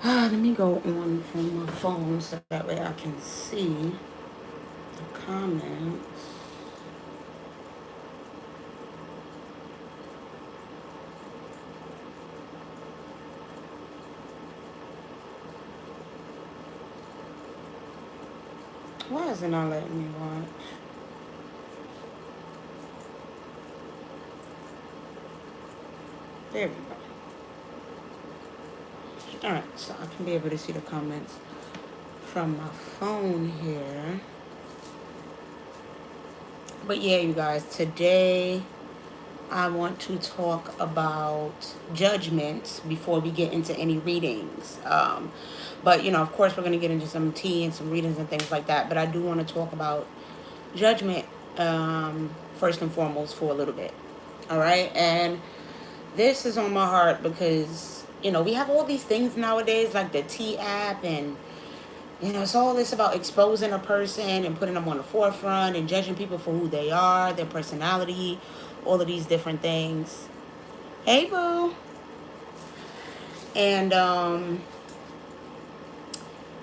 Let me go on from my phone so that way I can see the comments. Why is it not letting me watch? There we go. Alright, so I can be able to see the comments from my phone here. But yeah, you guys, today I want to talk about judgments before we get into any readings. But, of course, we're going to get into some tea and some readings and things like that. But I do want to talk about judgment first and foremost for a little bit. All right. And this is on my heart because, we have all these things nowadays like the T app and, it's all this about exposing a person and putting them on the forefront and judging people for who they are, their personality, all of these different things. Hey, boo. And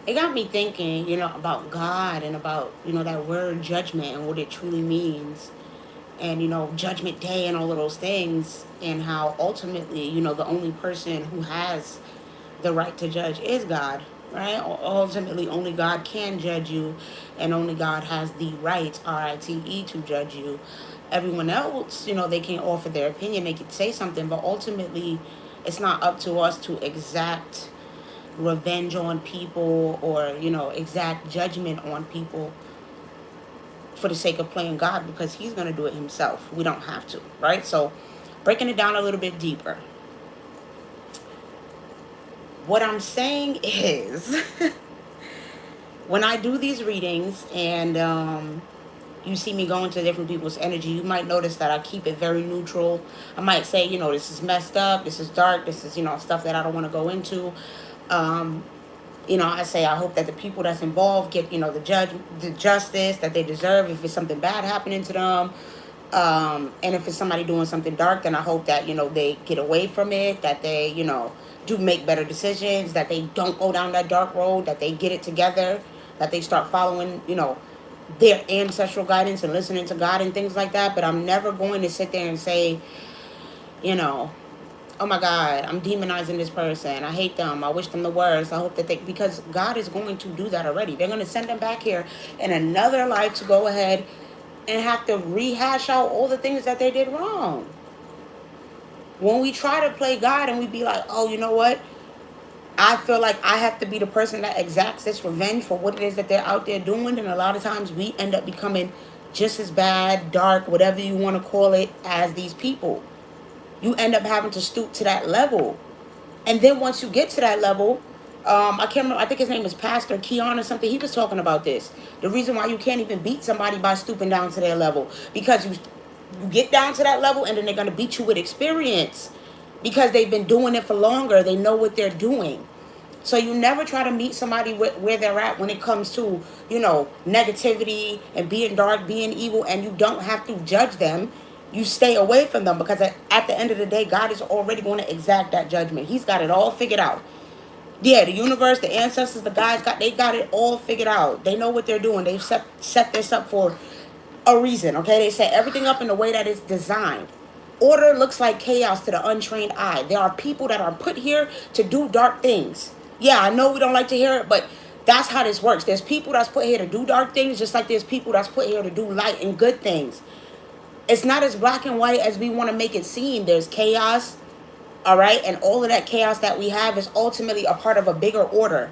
it got me thinking, about God and about, that word judgment and what it truly means. And, judgment day and all of those things. And how ultimately, the only person who has the right to judge is God, right? Ultimately, only God can judge you, and only God has the right, RITE, to judge you. Everyone else, they can offer their opinion, they can say something, but ultimately, it's not up to us to exact revenge on people or, exact judgment on people for the sake of playing God, because He's going to do it Himself. We don't have to, right? So, breaking it down a little bit deeper. What I'm saying is, when I do these readings and you see me go into different people's energy, you might notice that I keep it very neutral. I might say, this is messed up, this is dark, this is, stuff that I don't want to go into. Um, I say I hope that the people that's involved get, the justice that they deserve if it's something bad happening to them. And if it's somebody doing something dark, then I hope that, they get away from it, that they, do make better decisions, that they don't go down that dark road, that they get it together, that they start following, their ancestral guidance and listening to God and things like that. But I'm never going to sit there and say, you know, oh my God, I'm demonizing this person. I hate them. I wish them the worst. I hope that because God is going to do that already. They're going to send them back here in another life to go ahead and have to rehash out all the things that they did wrong. When we try to play God and we be like, oh, you know what? I feel like I have to be the person that exacts this revenge for what it is that they're out there doing. And a lot of times we end up becoming just as bad, dark, whatever you want to call it, as these people. You end up having to stoop to that level. And then once you get to that level, I can't remember, I think his name is Pastor Keon or something. He was talking about this. The reason why you can't even beat somebody by stooping down to their level. Because you get down to that level and then they're going to beat you with experience. Because they've been doing it for longer. They know what they're doing. So you never try to meet somebody where they're at when it comes to, negativity and being dark, being evil, and you don't have to judge them. You stay away from them because at the end of the day, God is already going to exact that judgment. He's got it all figured out. Yeah, the universe, the ancestors, the guys they got it all figured out. They know what they're doing. They've set this up for a reason, okay? They set everything up in the way that it's designed. Order looks like chaos to the untrained eye. There are people that are put here to do dark things. Yeah, I know we don't like to hear it, but that's how this works. There's people that's put here to do dark things, just like there's people that's put here to do light and good things. It's not as black and white as we want to make it seem. There's chaos, all right? And all of that chaos that we have is ultimately a part of a bigger order.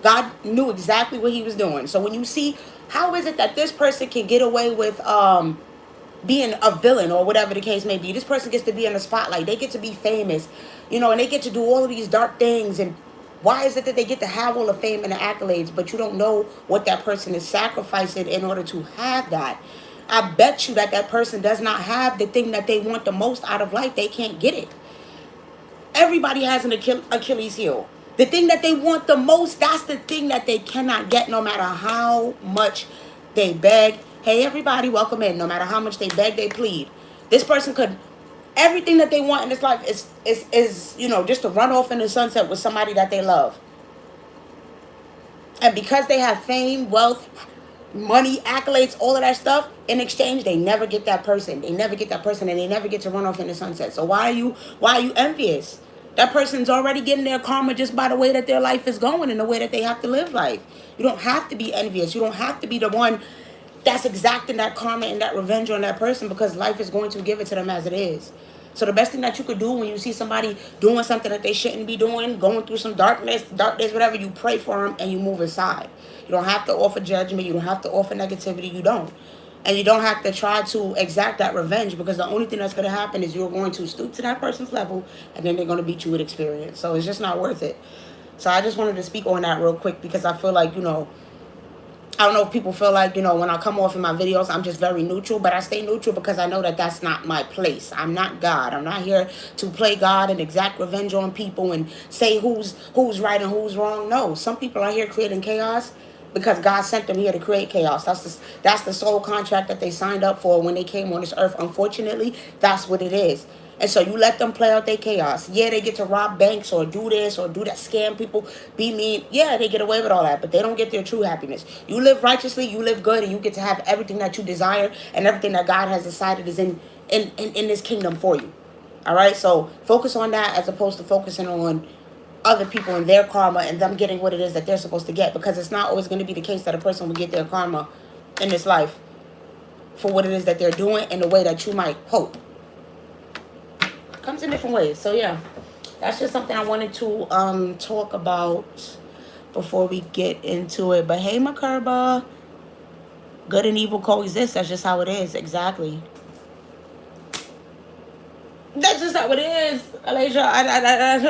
God knew exactly what He was doing. So when you see, how is it that this person can get away with being a villain or whatever the case may be? This person gets to be in the spotlight. They get to be famous, and they get to do all of these dark things. And why is it that they get to have all the fame and the accolades, but you don't know what that person is sacrificing in order to have that? I bet you that person does not have the thing that they want the most out of life. They can't get it. Everybody has an Achilles heel. The thing that they want the most, that's the thing that they cannot get no matter how much they beg. Hey, everybody, welcome in. No matter how much they beg, they plead. This person could Everything that they want in this life is you know, just to run off in the sunset with somebody that they love. And because they have fame, wealth, money, accolades, all of that stuff, in exchange, they never get that person. They never get that person, and they never get to run off in the sunset. So why are you envious? That person's already getting their karma just by the way that their life is going and the way that they have to live life. You don't have to be envious. You don't have to be the one that's exacting that karma and that revenge on that person, because life is going to give it to them as it is. So the best thing that you could do when you see somebody doing something that they shouldn't be doing, going through some darkness, whatever, you pray for them and you move aside. You don't have to offer judgment. You don't have to offer negativity. You don't. And you don't have to try to exact that revenge, because the only thing that's going to happen is you're going to stoop to that person's level, and then they're going to beat you with experience. So it's just not worth it. So I just wanted to speak on that real quick, because I feel like, you know, I don't know if people feel like, you know, when I come off in my videos, I'm just very neutral. But I stay neutral because I know that that's not my place. I'm not God. I'm not here to play God and exact revenge on people and say who's right and who's wrong. No, some people are here creating chaos because God sent them here to create chaos. That's the sole contract that they signed up for when they came on this earth. Unfortunately, that's what it is. And so you let them play out their chaos. Yeah, they get to rob banks or do this or do that, scam people, be mean. Yeah, they get away with all that, but they don't get their true happiness. You live righteously, you live good, and you get to have everything that you desire and everything that God has decided is in this kingdom for you. All right, so focus on that as opposed to focusing on other people and their karma and them getting what it is that they're supposed to get, because it's not always going to be the case that a person will get their karma in this life for what it is that they're doing in the way that you might hope. Comes in different ways. So yeah, that's just something I wanted to talk about before we get into it. But hey, Makerba, good and evil coexist. That's just how it is. Exactly. That's just how it is, Alasia.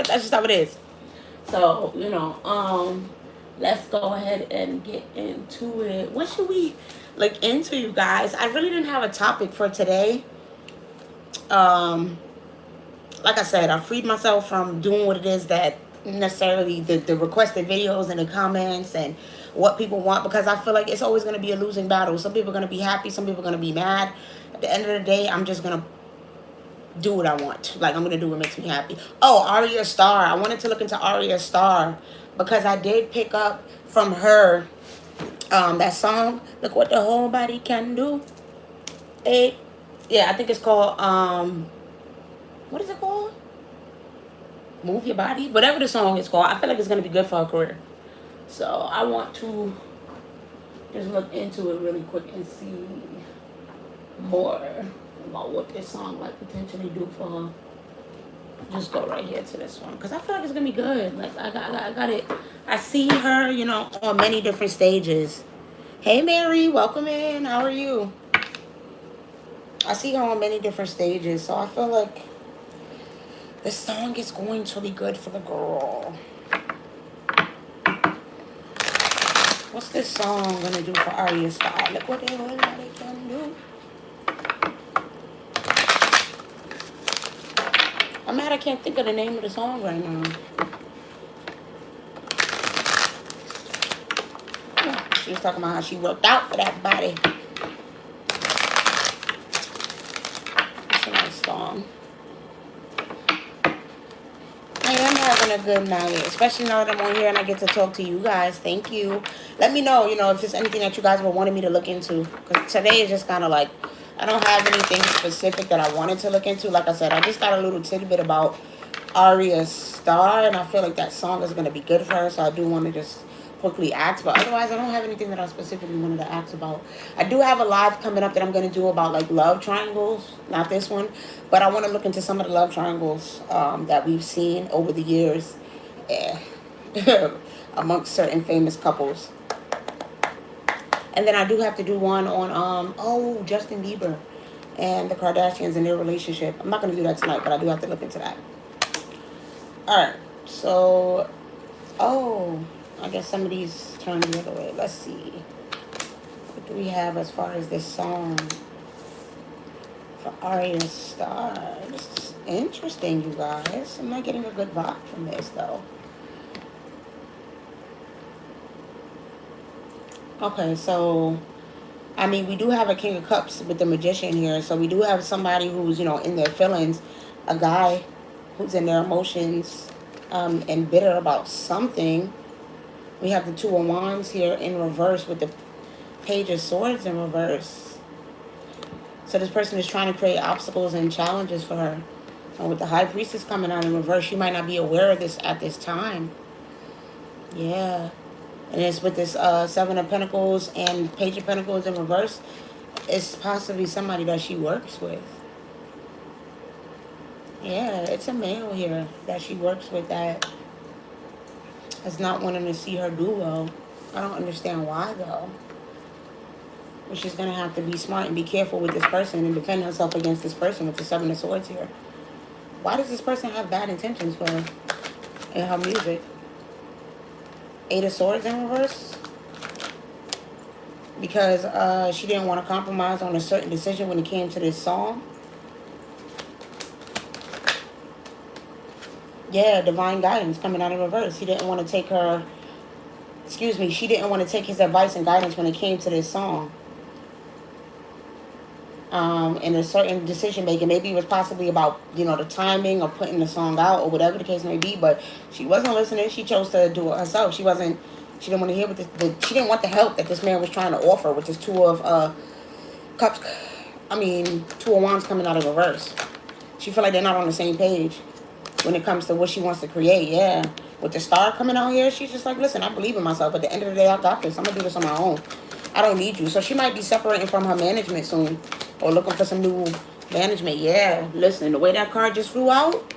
That's just how it is. So you know, let's go ahead and get into it. What should we look into, you guys? I really didn't have a topic for today. Like I said, I freed myself from doing what it is that necessarily the requested videos and the comments and what people want, because I feel like it's always going to be a losing battle. Some people are going to be happy, some people are going to be mad. At the end of the day, I'm just going to do what I want. Like, I'm going to do what makes me happy. Oh, Arya Starr. I wanted to look into Arya Starr because I did pick up from her that song, Look What the Whole Body Can Do. Yeah, I think it's called what is it called? Move Your Body? Whatever the song is called. I feel like it's going to be good for her career. So I want to just look into it really quick and see more about what this song might potentially do for her. Just go right here to this one, because I feel like it's going to be good. Like, I got it. I see her, you know, on many different stages. Hey, Mary. Welcome in. How are you? I see her on many different stages. So I feel like this song is going to be good for the girl. What's this song gonna do for Arya Starr? Look what they can do. I'm mad I can't think of the name of the song right now. She was talking about how she worked out for that body. It's a nice song. I'm having a good night, especially now that I'm on here and I get to talk to you guys. Thank you. Let me know, you know, if there's anything that you guys were wanting me to look into, because today is just kind of like, I don't have anything specific that I wanted to look into. Like I said, I just got a little tidbit about Arya Starr, and I feel like that song is going to be good for her, so I do want to just quickly ask. But otherwise, I don't have anything that I specifically wanted to ask about. I do have a live coming up that I'm going to do about like love triangles. Not this one, but I want to look into some of the love triangles that we've seen over the years amongst certain famous couples. And then I do have to do one on Justin Bieber and the Kardashians and their relationship. I'm not going to do that tonight, but I do have to look into that. Alright, so I guess some of these turn the other way. Let's see. What do we have as far as this song for Arya Starr? This is interesting, you guys. I'm not getting a good vibe from this, though. Okay, so I mean, we do have a King of Cups with the Magician here, so we do have somebody who's, in their feelings, a guy who's in their emotions, and bitter about something. We have the Two of Wands here in reverse with the Page of Swords in reverse. So this person is trying to create obstacles and challenges for her. And with the High Priestess coming out in reverse, she might not be aware of this at this time. Yeah. And it's with this Seven of Pentacles and Page of Pentacles in reverse. It's possibly somebody that she works with. Yeah, it's a male here that she works with that is not wanting to see her do well. I don't understand why, though. But she's going to have to be smart and be careful with this person and defend herself against this person with the Seven of Swords here. Why does this person have bad intentions for her in her music? Eight of Swords in reverse. Because she didn't want to compromise on a certain decision when it came to this song. Yeah, divine guidance coming out in reverse. He didn't want to take her... Excuse me, she didn't want to take his advice and guidance when it came to this song. In a certain decision making. Maybe it was possibly about, the timing of putting the song out or whatever the case may be. But she wasn't listening. She chose to do it herself. She didn't want to hear what she didn't want the help that this man was trying to offer, which is Two of Cups. Two of Wands coming out of reverse. She feel like they're not on the same page when it comes to what she wants to create. Yeah. With the Star coming out here, she's just like, listen, I believe in myself. At the end of the day, I got this. I'm going to do this on my own. I don't need you. So she might be separating from her management soon. Or looking for some new management. Yeah. Listen, the way that card just flew out.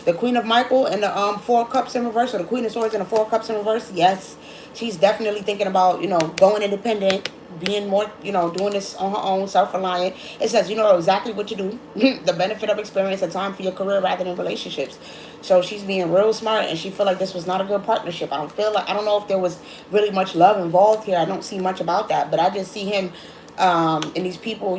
The Queen of Michael and the Four of Cups in reverse. Or the Queen of Swords and the Four of Cups in reverse. Yes. She's definitely thinking about, going independent. Being more, doing this on her own, self-reliant. It says, you know exactly what to do. The benefit of experience, a time for your career rather than relationships. So she's being real smart, and she feel like this was not a good partnership. I don't know if there was really much love involved here. I don't see much about that, but I just see him and these people,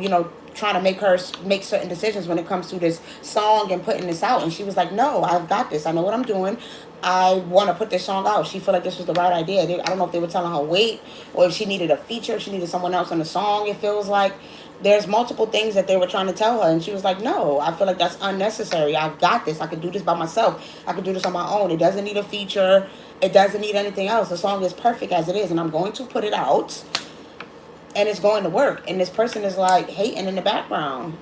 trying to make her make certain decisions when it comes to this song and putting this out. And she was like, no, I've got this. I know what I'm doing. I want to put this song out. She felt like this was the right idea. I don't know if they were telling her wait, or if she needed a feature, if she needed someone else on the song. It feels like there's multiple things that they were trying to tell her, and she was like, no, I feel like that's unnecessary. I've got this. I can do this by myself. I can do this on my own. It doesn't need a feature. It doesn't need anything else. The song is perfect as it is, and I'm going to put it out, and it's going to work. And this person is like hating in the background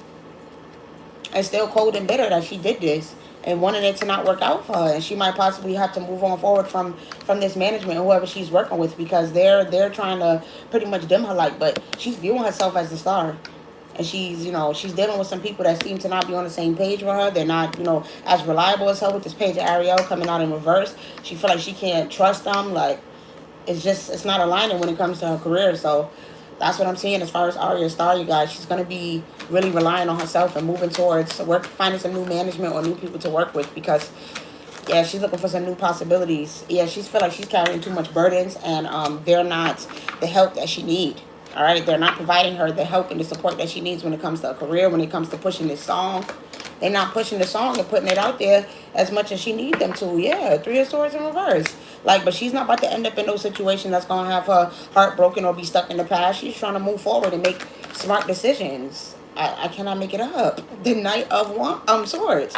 and still cold and bitter that she did this and wanted it to not work out for her. And she might possibly have to move on forward from this management or whoever she's working with, because they're trying to pretty much dim her light. But she's viewing herself as the star. And she's, she's dealing with some people that seem to not be on the same page with her. They're not, as reliable as her with this Page of Ariel coming out in reverse. She feel like she can't trust them. Like, it's not aligning when it comes to her career. So that's what I'm seeing as far as Aria Star, you guys. She's going to be really relying on herself and moving towards finding some new management or new people to work with, because, yeah, she's looking for some new possibilities. Yeah, she feel like she's carrying too much burdens, and they're not the help that she needs. All right, they're not providing her the help and the support that she needs when it comes to a career, when it comes to pushing this song. They're not pushing the song and putting it out there as much as she needs them to. Yeah, Three of Swords in reverse. Like, but she's not about to end up in no situation that's going to have her heart broken or be stuck in the past. She's trying to move forward and make smart decisions. I cannot make it up. The Knight of Swords.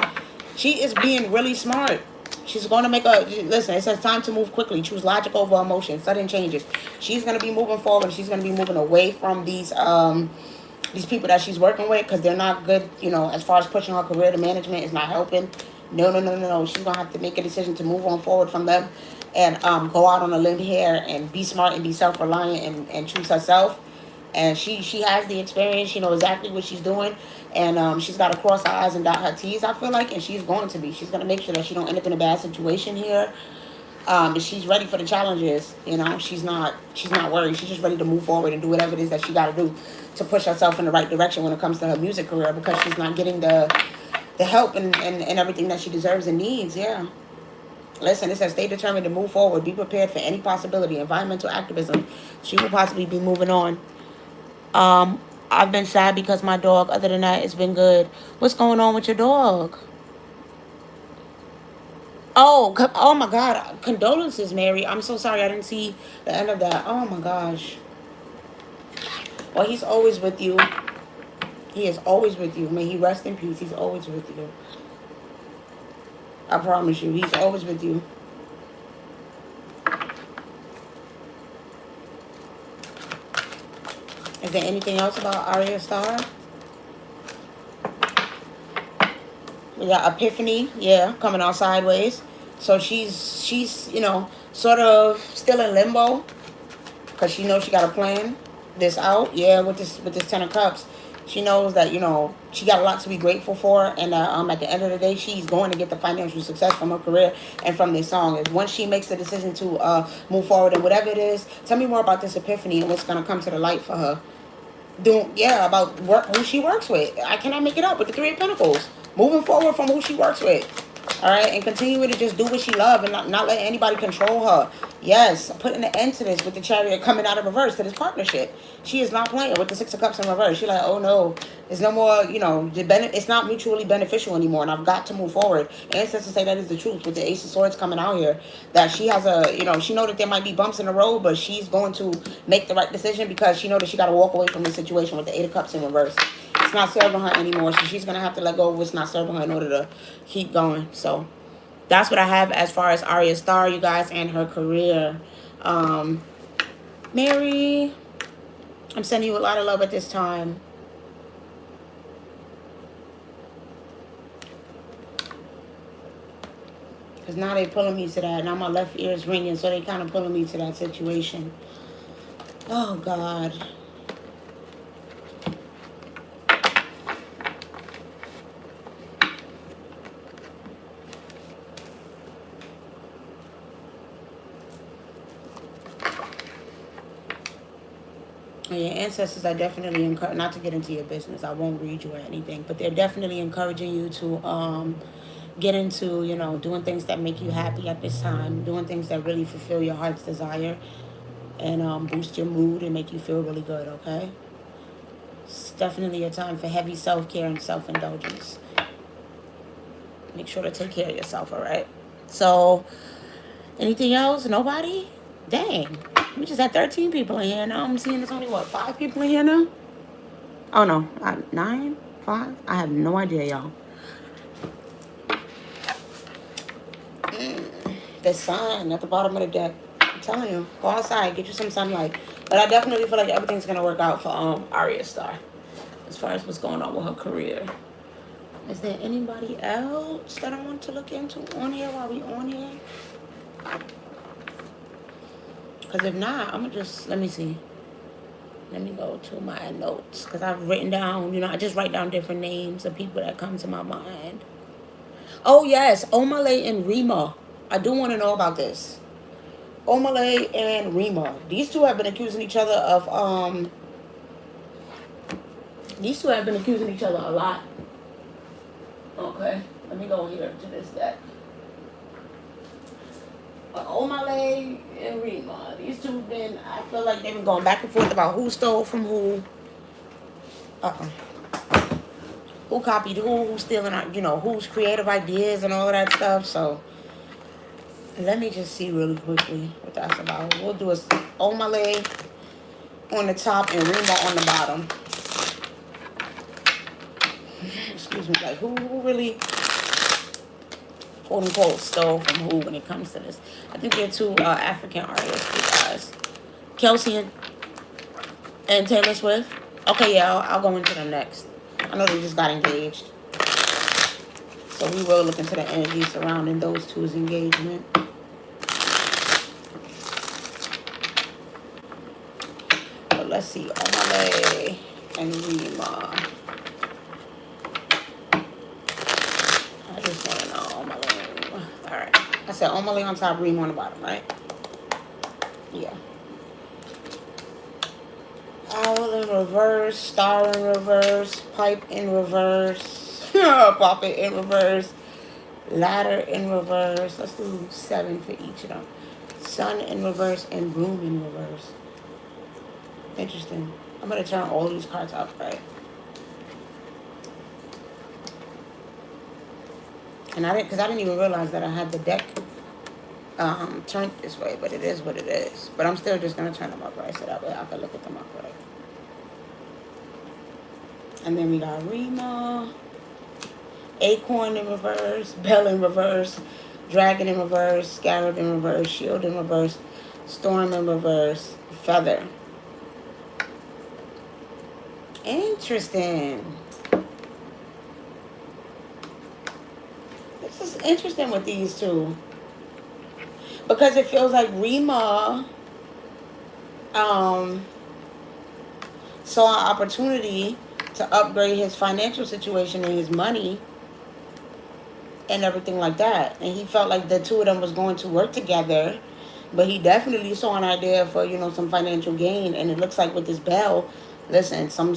She is being really smart. She's going to make listen, it says time to move quickly. Choose logic over emotion. Sudden changes. She's going to be moving forward. She's going to be moving away from these people that she's working with, because they're not good, as far as pushing her career. The management is not helping. No. She's going to have to make a decision to move on forward from them and go out on a limb here and be smart and be self-reliant and choose herself. And she has the experience. She knows exactly what she's doing. And she's got to cross her I's and dot her T's, I feel like. And she's going to be. She's going to make sure that she don't end up in a bad situation here. She's ready for the challenges. She's not worried. She's just ready to move forward and do whatever it is that she got to do to push herself in the right direction when it comes to her music career, because she's not getting the help and everything that she deserves and needs. Yeah. Listen, it says stay determined to move forward. Be prepared for any possibility. Environmental activism. She will possibly be moving on. I've been sad because my dog. Other than that, it's been good. What's going on with your dog? Oh my God. Condolences, Mary. I'm so sorry. I didn't see the end of that. Oh my gosh. Well, he's always with you. He is always with you. May he rest in peace. He's always with you. I promise you, he's always with you. Is there anything else about Arya Star? We got Epiphany, yeah, coming out sideways. So she's sort of still in limbo because she knows she got to plan this out. Yeah, with this 10 of Cups, she knows that she got a lot to be grateful for, and at the end of the day, she's going to get the financial success from her career and from this song. And once she makes the decision to move forward and whatever it is, tell me more about this Epiphany and what's going to come to the light for her. About who she works with. I cannot make it up with the Three of Pentacles. Moving forward from who she works with. All right, and continuing to just do what she loves and not let anybody control her. Yes, putting an end to this with the Chariot coming out of reverse to this partnership. She is not playing with the Six of Cups in reverse. She's like, oh no, there's no more, it's not mutually beneficial anymore, and I've got to move forward. Ancestors say that is the truth with the Ace of Swords coming out here. That she has she know that there might be bumps in the road, but she's going to make the right decision because she know that she got to walk away from the situation with the Eight of Cups in reverse. It's not serving her anymore, so she's going to have to let go of what's not serving her in order to keep going. So that's what I have as far as Arya Star, you guys, and her career. Mary, I'm sending you a lot of love at this time. Because now they're pulling me to that. Now my left ear is ringing, so they kind of pulling me to that situation. Oh, God. And your ancestors are definitely encouraging, not to get into your business, I won't read you or anything, but they're definitely encouraging you to get into, doing things that make you happy at this time, doing things that really fulfill your heart's desire and boost your mood and make you feel really good, okay? It's definitely a time for heavy self-care and self-indulgence. Make sure to take care of yourself, all right? So, anything else? Nobody? Dang. We just had 13 people in here. Now I'm seeing there's only, 5 people in here now? Oh, no. 9? 5? I have no idea, y'all. The sun at the bottom of the deck. I'm telling you. Go outside. Get you some sunlight. But I definitely feel like everything's going to work out for Arya Star. As far as what's going on with her career. Is there anybody else that I want to look into on here while we on here? Because if not, I'm going to just, let me see. Let me go to my notes. Because I've written down, I just write down different names of people that come to my mind. Oh, yes. Omale and Rima. I do want to know about this. Omale and Rima. These two have been accusing each other of, these two have been accusing each other a lot. Okay. Let me go here to this deck. Omale and Rima. These two have been, I feel like they've been going back and forth about who stole from who. Who copied who's stealing, whose creative ideas and all of that stuff. So, let me just see really quickly what that's about. We'll do a Omale on the top and Rima on the bottom. Excuse me, like who really, quote unquote, stole from who when it comes to this? I think they're two African artists, you guys. Kelce and Taylor Swift. Okay, yeah, I'll go into them next. I know they just got engaged. So we will look into the energy surrounding those two's engagement. But let's see, Omale and Rima. I just want to know Omale and Rima. Alright. I said Omale on top, Rima on the bottom, right? Yeah. Owl in reverse, star in reverse, pipe in reverse, puppet in reverse, ladder in reverse. Let's do 7 for each of them. Sun in reverse and broom in reverse. Interesting. I'm going to turn all these cards up, right? And I didn't even realize that I had the deck turned this way, but it is what it is. But I'm still just going to turn them up, right? So that way I can look at them up, right? And then we got Rima, Acorn in reverse, Bell in reverse, Dragon in reverse, Scarab in reverse, Shield in reverse, Storm in reverse, Feather. Interesting. This is interesting with these two. Because it feels like Rima saw an opportunity to upgrade his financial situation and his money and everything like that. And he felt like the two of them was going to work together. But he definitely saw an idea for, some financial gain. And it looks like with this bell, listen, some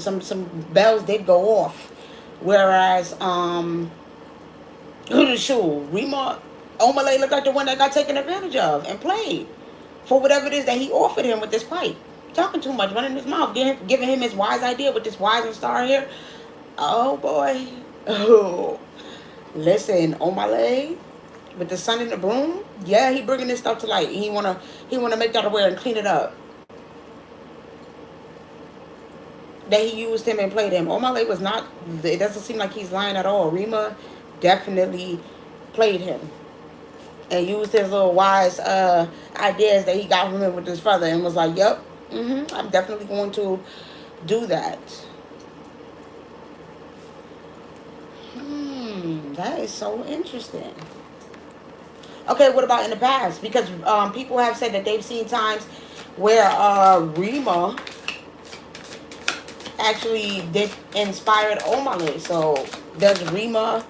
bells did go off. Whereas, shoot, Rima Omalay looked like the one that got taken advantage of and played for whatever it is that he offered him with this pipe. Talking too much, running his mouth, giving him his wise idea with this wise and star here. Oh boy. Oh. Listen, Omalay, with the sun and the broom, yeah, he bringing this stuff to light. He wanna make that aware and clean it up. That he used him and played him. Omalay was not. It doesn't seem like he's lying at all. Rima definitely played him and used his little wise ideas that he got from him with his brother and was like, "Yep, I'm definitely going to do that." That is so interesting. Okay, what about in the past? Because people have said that they've seen times where Rima actually did inspired Omalay. So does Rima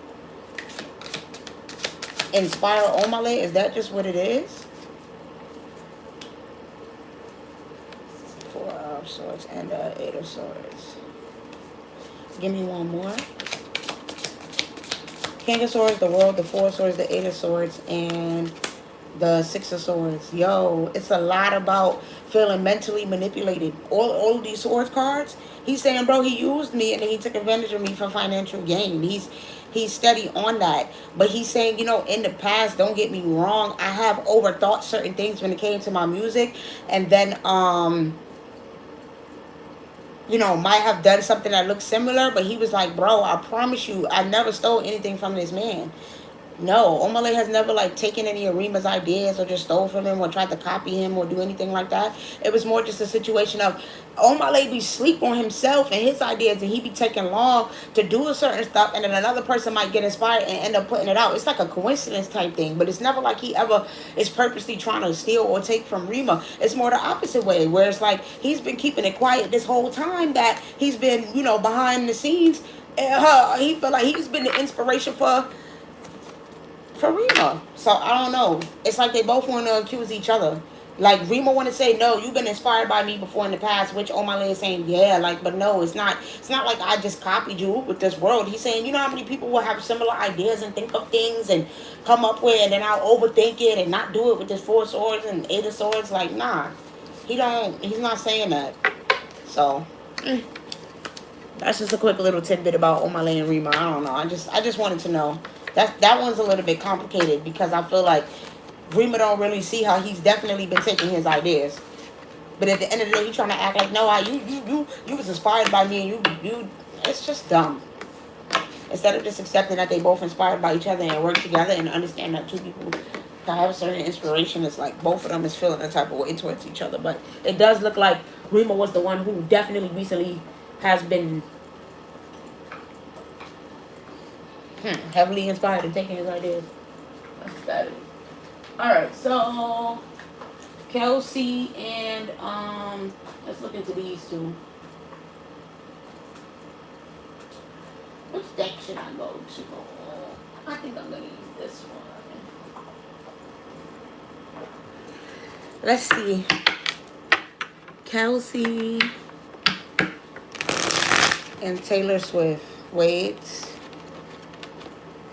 inspire Omalay? Is that just what it is? Four of Swords and Eight of Swords. Give me one more. King of Swords, the World, the Four of Swords, the Eight of Swords, and the Six of Swords. Yo, it's a lot about feeling mentally manipulated. All of these Swords cards, he's saying, bro, he used me and then he took advantage of me for financial gain. He's steady on that. But he's saying, in the past, don't get me wrong, I have overthought certain things when it came to my music. And then, might have done something that looked similar. But he was like, bro, I promise you, I never stole anything from this man. No, Omalay has never taken any of Rima's ideas or just stole from him or tried to copy him or do anything like that. It was more just a situation of Omalay be sleep on himself and his ideas, and he be taking long to do a certain stuff, and then another person might get inspired and end up putting it out. It's like a coincidence type thing, but it's never like he ever is purposely trying to steal or take from Rima. It's more the opposite way, where it's like he's been keeping it quiet this whole time that he's been, behind the scenes. He felt like he's been the inspiration for Rima. So I don't know. It's like they both want to accuse each other. Like Rima want to say, no, you've been inspired by me before in the past, which Omalay is saying, yeah, but no, it's not like I just copied you with this world. He's saying, how many people will have similar ideas and think of things and come up with, and then I'll overthink it and not do it with this Four of Swords and Eight of Swords. Like, nah. He's not saying that. So that's just a quick little tidbit about Omalay and Rima. I don't know. I just wanted to know. That one's a little bit complicated because I feel like Rima don't really see how he's definitely been taking his ideas. But at the end of the day, he's trying to act like, no, you was inspired by me, and you it's just dumb. Instead of just accepting that they both inspired by each other and work together and understand that two people can have a certain inspiration, it's like both of them is feeling a type of way towards each other. But it does look like Rima was the one who definitely recently has been heavily inspired and taking his ideas. That's bad. Alright, so Kelce and let's look into these two. Which deck should I go to? I think I'm gonna use this one. Let's see. Kelce and Taylor Swift. Wait.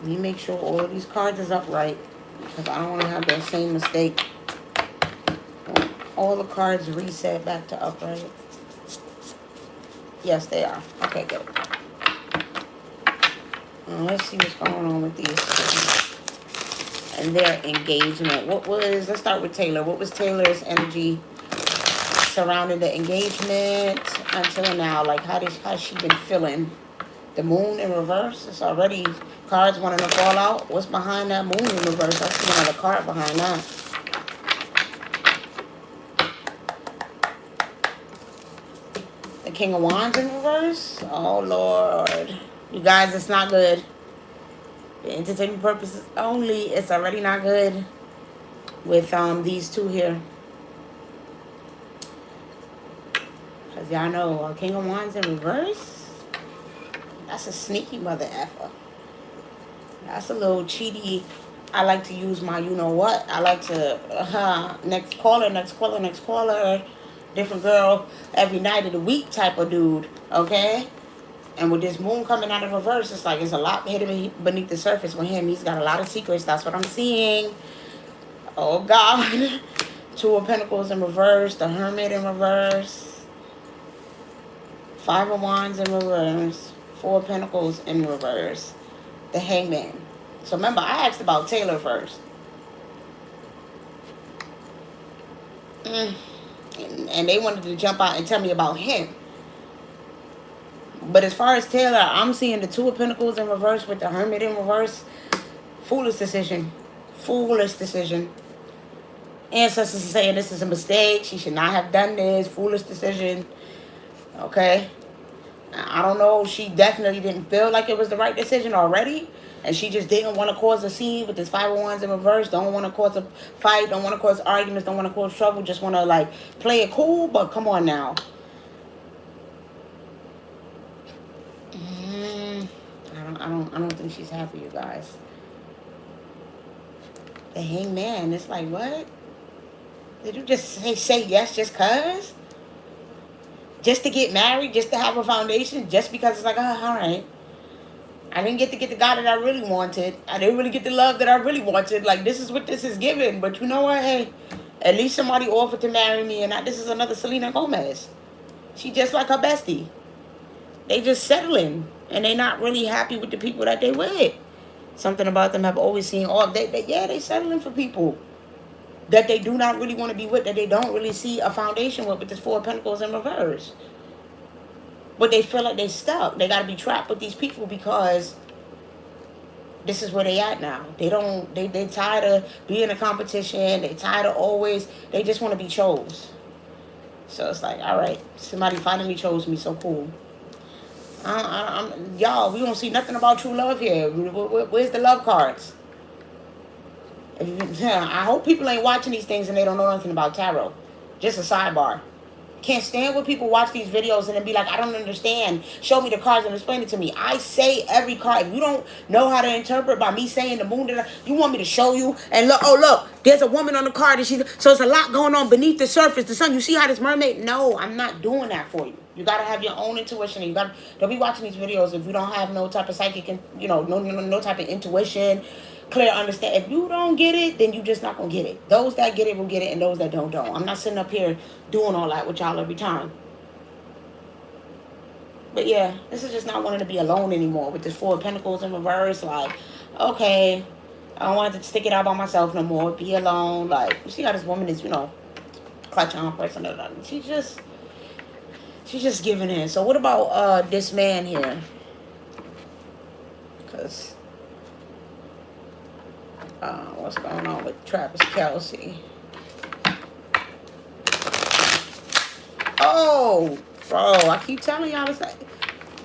Let me make sure all of these cards is upright, because I don't want to have that same mistake. All the cards reset back to upright. Yes, they are. Okay, good. Let's see what's going on with these two and their engagement. Let's start with Taylor. What was Taylor's energy surrounding the engagement until now? Like, how's she been feeling The moon in reverse. It's already cards wanting to fall out. What's behind that moon in reverse? I see another card behind that. The King of Wands in reverse. Oh, Lord. You guys, it's not good. For entertainment purposes only, it's already not good with these two here. Because y'all know, King of Wands in reverse, that's a sneaky mother effer. That's a little cheaty. I like to use my you-know-what. I like to, next caller, next caller, next caller, different girl every night of the week type of dude, okay? And with this moon coming out of reverse, it's like it's a lot hidden beneath the surface with him. He's got a lot of secrets. That's what I'm seeing. Oh, God. Two of Pentacles in reverse. The Hermit in reverse. Five of Wands in reverse. Four of Pentacles in reverse. The Hangman. So remember, I asked about Taylor first. And they wanted to jump out and tell me about him. But as far as Taylor, I'm seeing the Two of Pentacles in reverse with the Hermit in reverse. Foolish decision. Foolish decision. Ancestors are saying this is a mistake. She should not have done this. Foolish decision. Okay? I don't know. She definitely didn't feel like it was the right decision already. And she just didn't want to cause a scene with this Five of Wands in reverse. Don't want to cause a fight. Don't want to cause arguments. Don't want to cause trouble. Just want to, like, play it cool. But come on now. I don't think she's happy, you guys. The Hangman. It's like, what? Did you just say yes just cause? Just to get married? Just to have a foundation? Just because it's like, oh, all right. I didn't get the guy that I really wanted. I didn't really get the love that I really wanted. Like, this is what this is given. But you know what? Hey, at least somebody offered to marry me. And this is another Selena Gomez. She just like her bestie. They just settling. And they not really happy with the people that they with. Something about them have always seen, they settling for people that they do not really want to be with, that they don't really see a foundation with this Four of Pentacles in reverse. But they feel like they stuck. They got to be trapped with these people because this is where they at now. They tired of being a competition. They tired of always, they just want to be chose. So it's like, all right, somebody finally chose me, so cool. Y'all, we don't see nothing about true love here. Where's the love cards? I hope people ain't watching these things and they don't know nothing about tarot. Just a sidebar. Can't stand when people watch these videos and then be like, I don't understand. Show me the cards and explain it to me. I say every card. If you don't know how to interpret by me saying the moon, you want me to show you? And look, oh look, there's a woman on the card. And so there's a lot going on beneath the surface. The sun, you see how this mermaid? No, I'm not doing that for you. You got to have your own intuition. Don't be watching these videos if you don't have no type of psychic, no type of intuition. Clear understand. If you don't get it, then you just not gonna get it. Those that get it will get it, and those that don't. I'm not sitting up here doing all that with y'all every time. But yeah, this is just not wanting to be alone anymore with this Four of Pentacles in reverse. Like, okay, I don't want to stick it out by myself no more. Be alone. Like, you see how this woman is, clutching on person. She's just giving in. So what about this man here? Because what's going on with Travis Kelce? Oh, bro, I keep telling y'all this.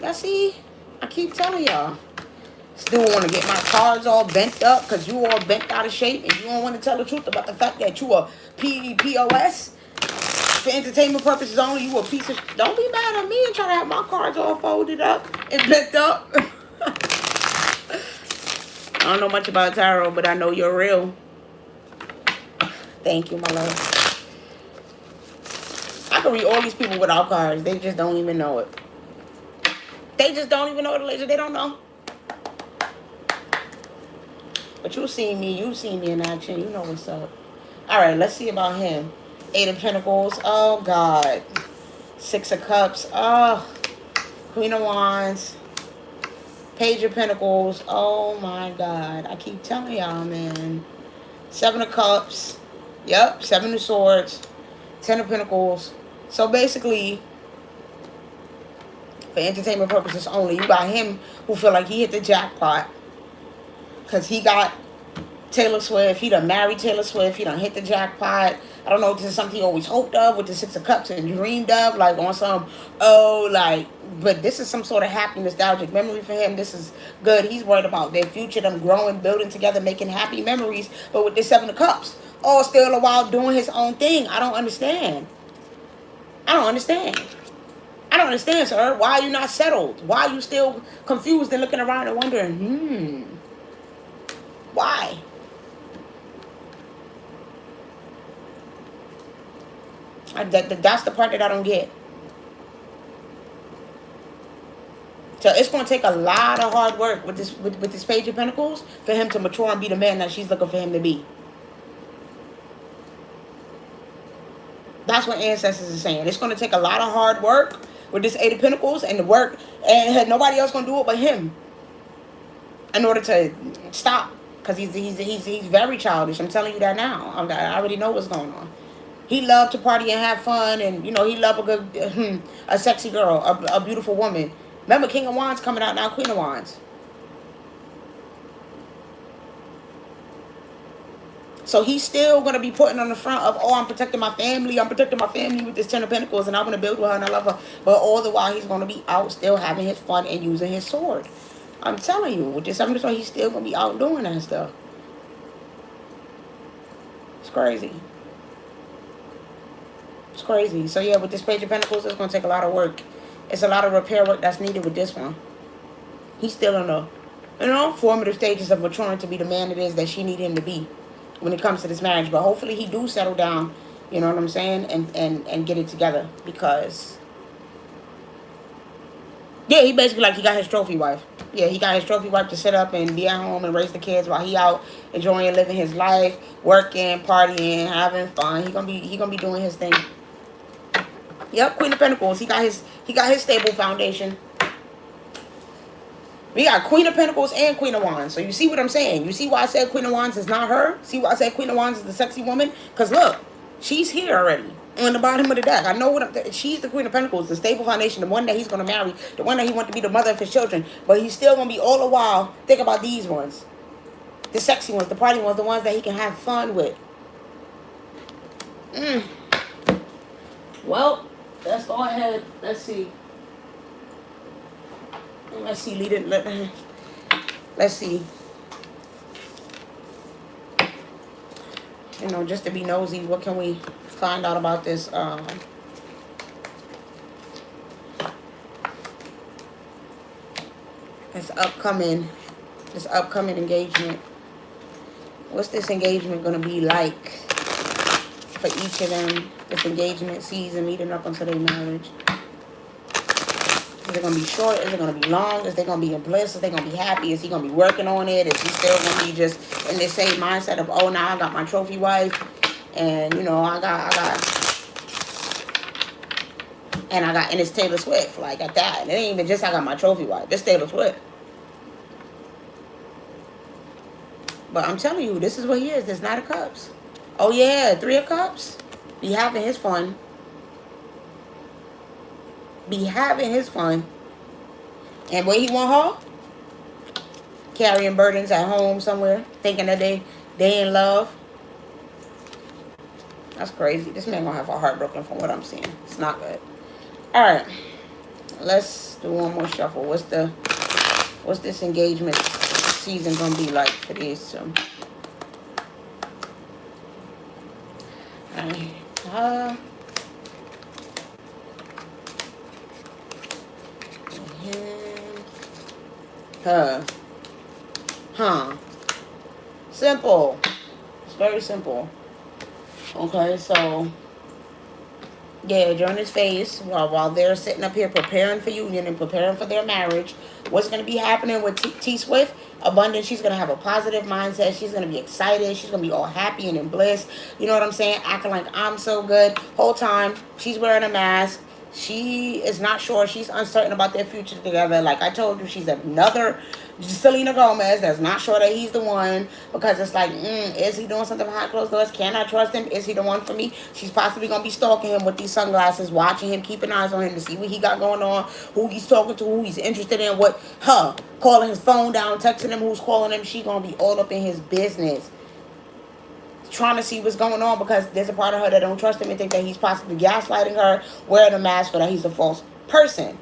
Y'all see? I keep telling y'all. Still want to get my cards all bent up because you all bent out of shape and you don't want to tell the truth about the fact that you are POS. For entertainment purposes only, you a piece of... Don't be mad at me and try to have my cards all folded up and bent up. I don't know much about tarot, but I know you're real. Thank you, my love. I can read all these people without cards. They just don't even know it. They just don't even know the legend. They don't know. But you've seen me in action. You know what's up. All right, let's see about him. Eight of Pentacles. Oh, God. Six of Cups. Oh, Queen of Wands. Page of Pentacles. Oh, my God. I keep telling y'all, man. Seven of Cups. Yep. Seven of Swords. Ten of Pentacles. So, basically, for entertainment purposes only. You got him who feel like he hit the jackpot because he got Taylor Swift. He done married Taylor Swift. He done hit the jackpot. I don't know if this is something he always hoped of with the Six of Cups and dreamed of, like on some, oh, like, but this is some sort of happy, nostalgic memory for him. This is good. He's worried about their future, them growing, building together, making happy memories. But with the Seven of Cups, all still a while doing his own thing. I don't understand. I don't understand. I don't understand, sir. Why are you not settled? Why are you still confused and looking around and wondering, why? That's the part that I don't get. So it's going to take a lot of hard work with this Page of Pentacles for him to mature and be the man that she's looking for him to be. That's what ancestors are saying. It's going to take a lot of hard work with this Eight of Pentacles and the work, and nobody else going to do it but him in order to stop, because he's very childish. I'm telling you that now. I already know what's going on. He loved to party and have fun, and, you know, he loved a good, a sexy girl, a beautiful woman. Remember, King of Wands coming out now, Queen of Wands. So he's still going to be putting on the front of, oh, I'm protecting my family. I'm protecting my family with this Ten of Pentacles, and I'm going to build with her, and I love her. But all the while, he's going to be out still having his fun and using his sword. I'm telling you, with this Seven of Swords, he's still going to be out doing that stuff. It's crazy. It's crazy. So, yeah, with this Page of Pentacles, it's going to take a lot of work. It's a lot of repair work that's needed with this one. He's still in the, you know, formative stages of maturing to be the man it is that she needed him to be when it comes to this marriage. But hopefully he do settle down, you know what I'm saying, and get it together. Because, yeah, he basically, like, he got his trophy wife. Yeah, he got his trophy wife to sit up and be at home and raise the kids while he out enjoying living his life, working, partying, having fun. He gonna be doing his thing. Yep, Queen of Pentacles. He got his stable foundation. We got Queen of Pentacles and Queen of Wands. So you see what I'm saying? You see why I said Queen of Wands is not her? See why I said Queen of Wands is the sexy woman? Because look, she's here already on the bottom of the deck. I know what she's the Queen of Pentacles, the stable foundation, the one that he's going to marry, the one that he wants to be the mother of his children. But he's still going to be all the while, think about these ones. The sexy ones, the party ones, the ones that he can have fun with. Well, let's go ahead. Let's see. Let's see. Let's see. You know, just to be nosy, what can we find out about this? This upcoming engagement. What's this engagement gonna be like for each of them? This engagement season leading up until their marriage. Is it going to be short? Is it going to be long? Is they going to be in bliss? Is they going to be happy? Is he going to be working on it? Is he still going to be just in this same mindset of, oh, now I got my trophy wife, and, you know, and it's Taylor Swift, like, at that. And it ain't even just I got my trophy wife. It's Taylor Swift. But I'm telling you, this is what he is. This Knight of Cups. Oh, yeah, Three of Cups. Be having his fun. Be having his fun. And where he want her? Carrying burdens at home somewhere. Thinking that they in love. That's crazy. This man gonna have a heart broken from what I'm seeing. It's not good. Alright. Let's do one more shuffle. What's this engagement season gonna be like for these two? Alright. Simple. It's very simple. Okay, so yeah, during this phase, while they're sitting up here preparing for union and preparing for their marriage, what's going to be happening with T Swift? Abundance. She's going to have a positive mindset. She's going to be excited. She's going to be all happy and in bliss. You know what I'm saying? Acting like I'm so good. Whole time, she's wearing a mask. She is not sure. She's uncertain about their future together. Like I told you, she's another Selena Gomez that's not sure that he's the one, because it's like, is he doing something behind closed doors? Can I trust him? Is he the one for me? She's possibly going to be stalking him with these sunglasses, watching him, keeping eyes on him to see what he got going on, who he's talking to, who he's interested in, calling his phone down, texting him, who's calling him. She going to be all up in his business, trying to see what's going on, because there's a part of her that don't trust him and think that he's possibly gaslighting her, wearing a mask, or that he's a false person.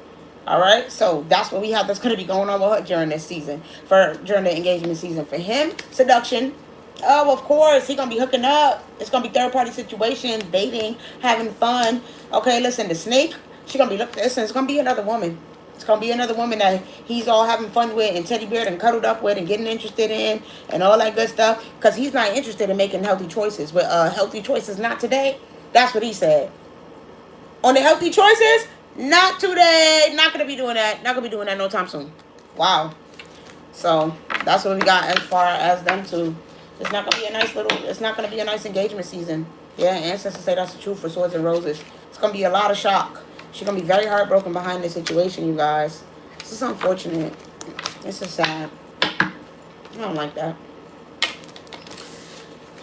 All right, so that's what we have that's going to be going on with her during this season, during the engagement season. For him, seduction. Oh, of course, he's going to be hooking up. It's going to be third-party situations, dating, having fun. Okay, listen, the snake, she's going to be, listen, it's going to be another woman. It's going to be another woman that he's all having fun with and teddy beared and cuddled up with and getting interested in and all that good stuff, because he's not interested in making healthy choices. But healthy choices, not today. That's what he said. On the healthy choices, not today. Not going to be doing that. Not going to be doing that no time soon. Wow. So that's what we got as far as them two. It's not going to be it's not going to be a nice engagement season. Yeah, ancestors say that's the truth for Swords and Roses. It's going to be a lot of shock. She's going to be very heartbroken behind this situation, you guys. This is unfortunate. This is sad. I don't like that.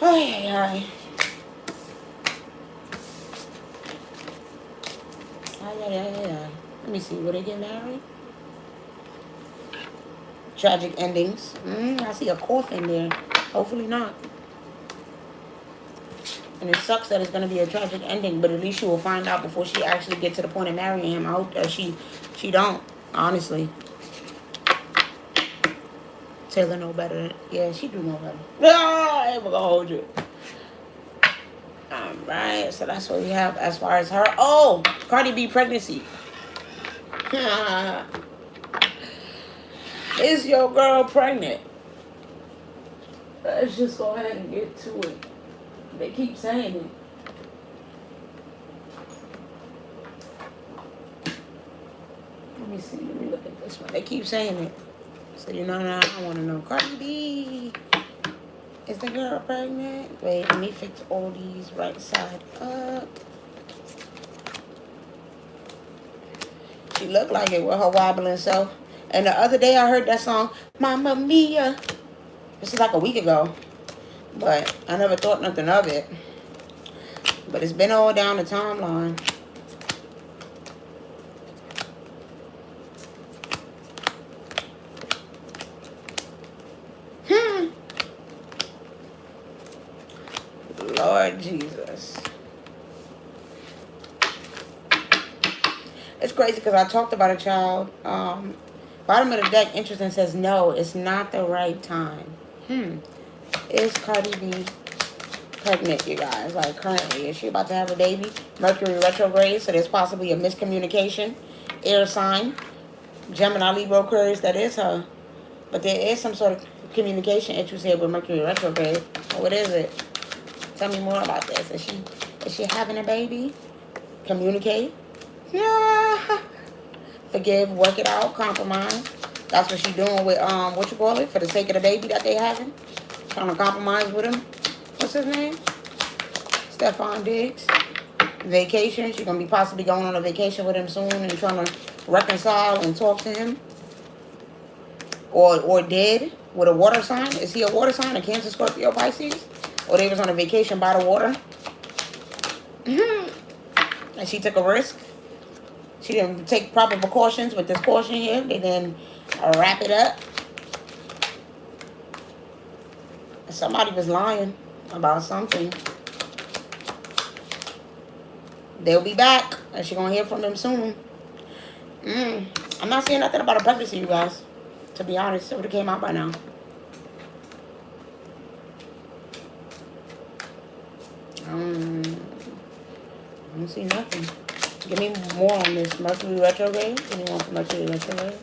Ay, ay, ay. Ay, ay, ay, ay. Let me see. Will they get married? Tragic endings. I see a cough in there. Hopefully not. And it sucks that it's going to be a tragic ending, but at least she will find out before she actually gets to the point of marrying him. I hope that she don't, honestly. Taylor know better. Yeah, she do know better. Ah, I'm going to hold you. All right, so that's what we have as far as her. Oh, Cardi B pregnancy. Is your girl pregnant? Let's just go ahead and get to it. They keep saying it. Let me see. Let me look at this one. They keep saying it. So you know, now I want to know. Cardi B, is the girl pregnant? Wait, let me fix all these right side up. She looked like it with her wobbling self. And the other day I heard that song, Mamma Mia. This is like a week ago. But I never thought nothing of it. But it's been all down the timeline. Lord Jesus. It's crazy because I talked about a child. Bottom of the deck, interesting, says, no, it's not the right time. Is Cardi B pregnant, you guys? Like, currently, is she about to have a baby? Mercury retrograde, so there's possibly a miscommunication. Air sign. Gemini, Libra, Aquarius, that is her. But there is some sort of communication issues here with Mercury retrograde. What is it? Tell me more about this. Is she having a baby? Communicate. Yeah. Forgive, work it out, compromise. That's what she's doing with for the sake of the baby that they having. Trying to compromise with him. What's his name? Stefan Diggs. Vacation. She's gonna be possibly going on a vacation with him soon and trying to reconcile and talk to him. Or did with a water sign. Is he a water sign? A Cancer, Scorpio, Pisces? Or they was on a vacation by the water. And she took a risk. She didn't take proper precautions with this caution here. They didn't wrap it up. Somebody was lying about something. They'll be back. And she's going to hear from them soon. I'm not saying nothing about a pregnancy, you guys. To be honest, it would have came out by now. I don't see nothing. Give me more on this. Mercury retrograde. Give me one for Mercury retrograde.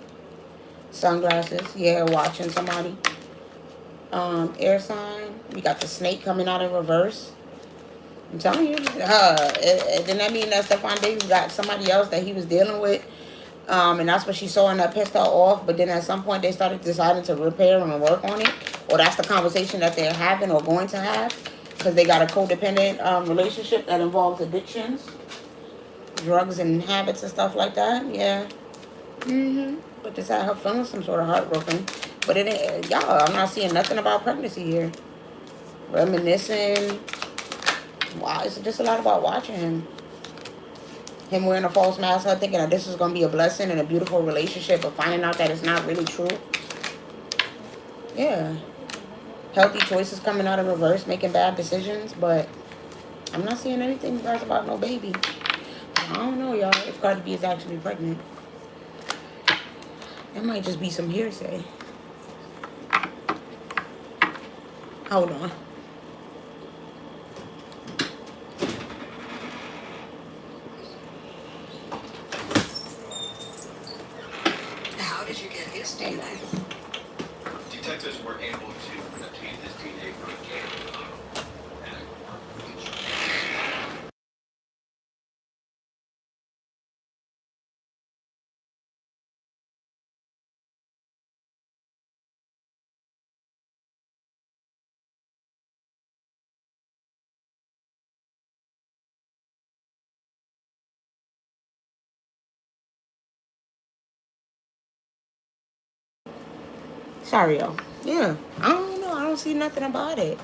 Sunglasses. Yeah, watching somebody. Air sign. We got the snake coming out in reverse. I'm telling you. Didn't that mean that Stefan Diggs got somebody else that he was dealing with? And that's what she saw and that pissed her off. But then at some point they started deciding to repair and work on it. Or that's the conversation that they're having or going to have. Because they got a codependent relationship that involves addictions. drugs and habits and stuff like that. Yeah. But this had her feeling some sort of heartbroken. But it ain't, y'all, I'm not seeing nothing about pregnancy here. Reminiscing. Wow, it's just a lot about watching him. Him wearing a false mask, her thinking that this is going to be a blessing and a beautiful relationship, but finding out that it's not really true. Yeah. Healthy choices coming out of reverse, making bad decisions, but I'm not seeing anything, you guys, about no baby. I don't know, y'all, if Cardi B is actually pregnant. It might just be some hearsay. Hold on. How did you get his DNA? Detectives were able to obtain his DNA from a game. Sorry, y'all. Yeah, I don't know. I don't see nothing about it.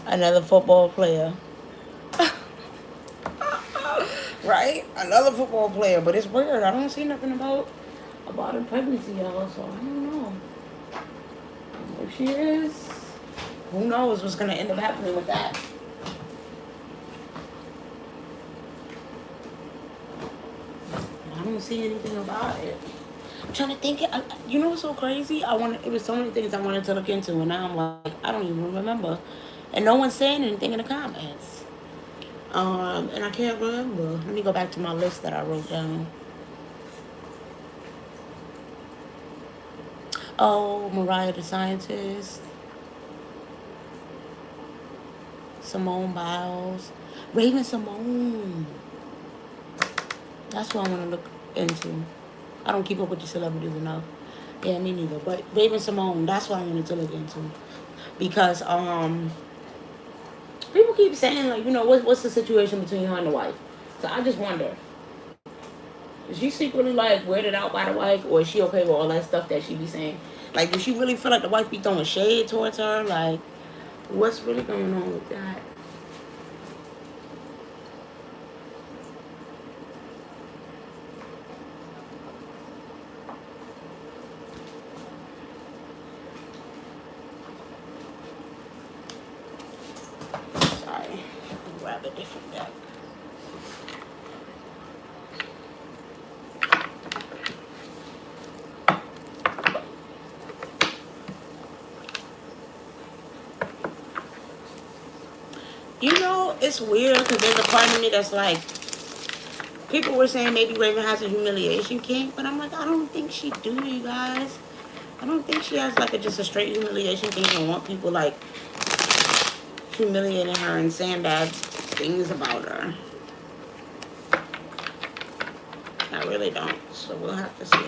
Another football player. Right? Another football player. But it's weird. I don't see nothing about her pregnancy, y'all. So I don't know. If she is, who knows what's going to end up happening with that. I don't see anything about it. I'm trying to think. You know what's so crazy? It was so many things I wanted to look into, and now I'm like, I don't even remember. And no one's saying anything in the comments. And I can't remember. Let me go back to my list that I wrote down. Oh, Mariah the scientist, Simone Biles, Raven Simone. That's what I want to look into. I don't keep up with the celebrities enough. Yeah, me neither. But Raven Simone, that's what I wanted to look into. Because people keep saying, like, what's the situation between her and the wife? So I just wonder, is she secretly, like, weirded out by the wife, or is she okay with all that stuff that she be saying? Like, does she really feel like the wife be throwing shade towards her? Like, what's really going on with that? Sorry. I'll grab a different deck. It's weird because there's a part of me that's like, people were saying maybe Raven has a humiliation kink, but I'm like, I don't think she do, you guys. I don't think she has like just a straight humiliation kink and want people like humiliating her and saying bad things about her. I really don't. So we'll have to see.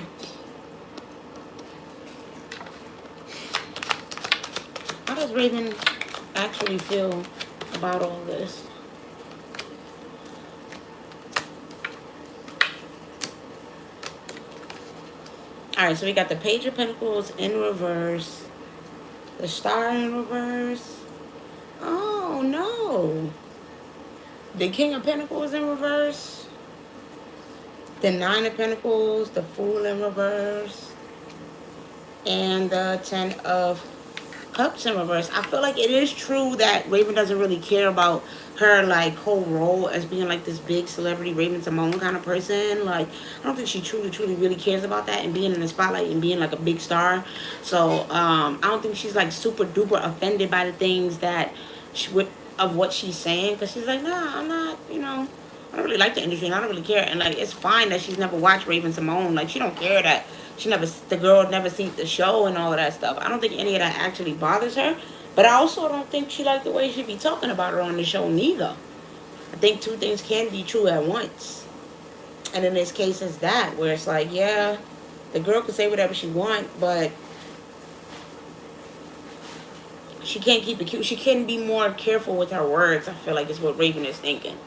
How does Raven actually feel about all this? Alright, so we got the Page of Pentacles in reverse. The Star in reverse. Oh, no. The King of Pentacles in reverse. The Nine of Pentacles. The Fool in reverse. And the Ten of Cups in reverse. I feel like it is true that Raven doesn't really care about her like whole role as being like this big celebrity Raven Simone kind of person. Like, I don't think she truly really cares about that and being in the spotlight and being like a big star. So I don't think she's like super duper offended by the things that of what she's saying, because she's like, nah, I'm not, I don't really like the industry and I don't really care. And like, it's fine that she's never watched Raven Simone. Like, she don't care that the girl never seen the show and all of that stuff. I don't think any of that actually bothers her. But I also don't think she liked the way she be talking about her on the show neither. I think two things can be true at once. And in this case, it's that, where it's like, yeah, the girl can say whatever she want, but she can't keep it cute. She can be more careful with her words, I feel like is what Raven is thinking.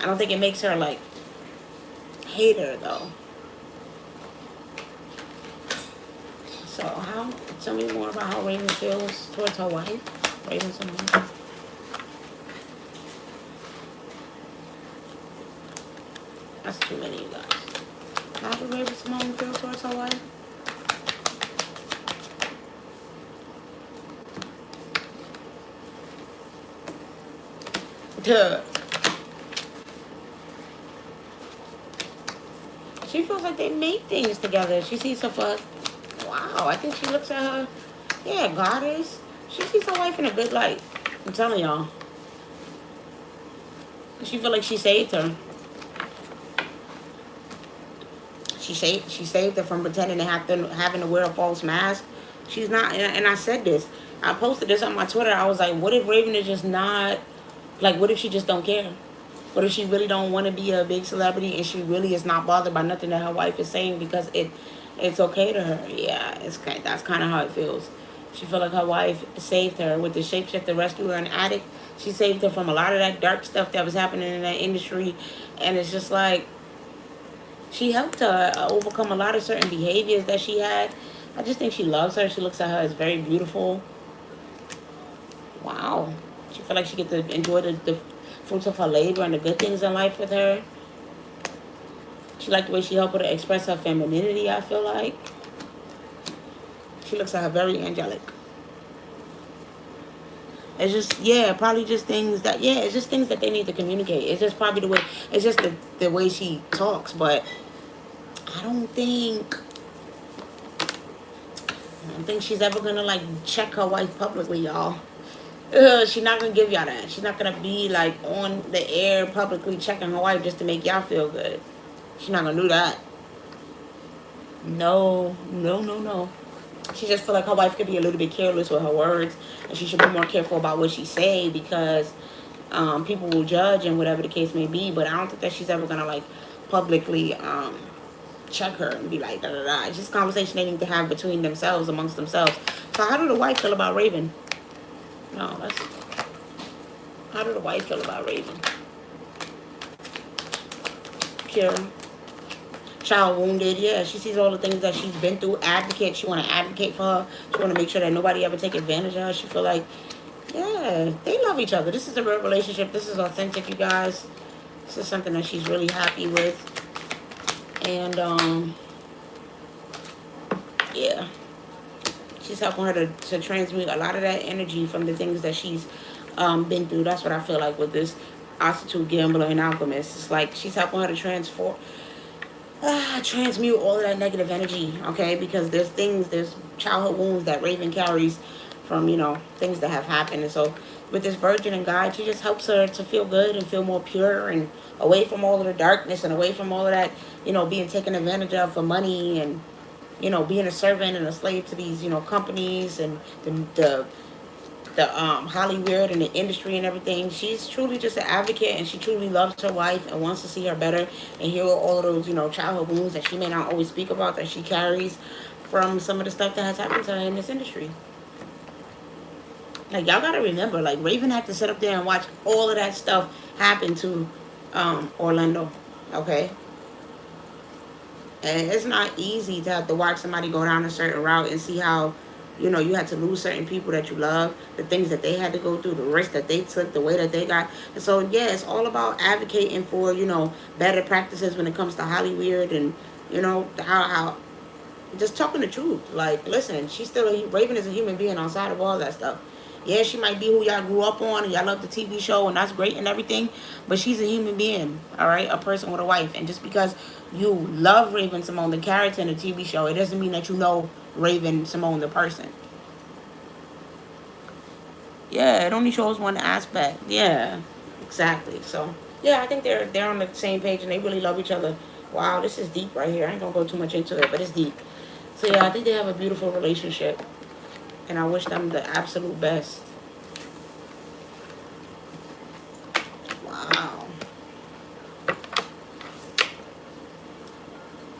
I don't think it makes her like hate her though. So how? Tell me more about how Raven feels towards her wife, Raven Simone. That's too many, you guys. How does Raven Simone feel towards her wife? Duh. She feels like they make things together. She sees her for, wow, I think she looks at her, yeah, goddess. She sees her wife in a good light. I'm telling y'all. She feel like she saved her. She saved her from pretending to having to wear a false mask. She's not, and I said this. I posted this on my Twitter. I was like, what if Raven is just not, like, what if she just don't care? What if she really don't want to be a big celebrity and she really is not bothered by nothing that her wife is saying because it's okay to her? Yeah, that's kind of how it feels. She feel like her wife saved her with the shapeshifter rescuer and addict. She saved her from a lot of that dark stuff that was happening in that industry, and it's just like she helped her overcome a lot of certain behaviors that she had. I just think she loves her. She looks at her as very beautiful. Wow. She feel like she get to enjoy the fruits of her labor and the good things in life with her. She liked the way she helped her to express her femininity, I feel like. She looks at her very angelic. It's just, yeah, probably just things that, yeah, it's just things that they need to communicate. It's just probably the way, it's just the way she talks, but I don't think, I don't think she's ever gonna like check her wife publicly, y'all. She's not gonna give y'all that. She's not gonna be like on the air publicly checking her wife just to make y'all feel good. She's not gonna do that. No, no, no, no. She just feel like her wife could be a little bit careless with her words, and she should be more careful about what she say because people will judge and whatever the case may be. But I don't think that she's ever gonna like publicly check her and be like da da da. It's just conversation they need to have between themselves, amongst themselves. So how do the wife feel about Raven? No, that's how do the wife feel about Raven? Kira. Child wounded, yeah. She sees all the things that she's been through. Advocate, she want to advocate for her. She want to make sure that nobody ever take advantage of her. She feel like, yeah, they love each other. This is a real relationship. This is authentic, you guys. This is something that she's really happy with. And yeah, she's helping her to transmute a lot of that energy from the things that she's been through. That's what I feel like with this prostitute, gambler, and alchemist. It's like she's helping her to transmute all of that negative energy, okay? Because there's childhood wounds that Raven carries from, things that have happened. And so with this virgin and guide, she just helps her to feel good and feel more pure and away from all of the darkness and away from all of that, being taken advantage of for money and, being a servant and a slave to these, companies and the Hollywood and the industry and everything. She's truly just an advocate, and she truly loves her wife and wants to see her better and heal all of those, childhood wounds that she may not always speak about that she carries from some of the stuff that has happened to her in this industry. Like, y'all gotta remember, like, Raven had to sit up there and watch all of that stuff happen to Orlando, okay? And it's not easy to have to watch somebody go down a certain route and see how, you had to lose certain people that you love, the things that they had to go through, the risks that they took, the way that they got. And so, yeah, it's all about advocating for, better practices when it comes to Hollywood and, how just talking the truth. Like, listen, Raven is a human being outside of all that stuff. Yeah, she might be who y'all grew up on and y'all love the TV show and that's great and everything, but she's a human being, all right? A person with a wife. And just because you love Raven Simone, the character in the TV show, it doesn't mean that you know Raven Simone, the person. Yeah, it only shows one aspect. Yeah, exactly. So, yeah, I think they're on the same page and they really love each other. Wow, this is deep right here. I ain't gonna go too much into it, but it's deep. So, yeah, I think they have a beautiful relationship. And I wish them the absolute best. Wow.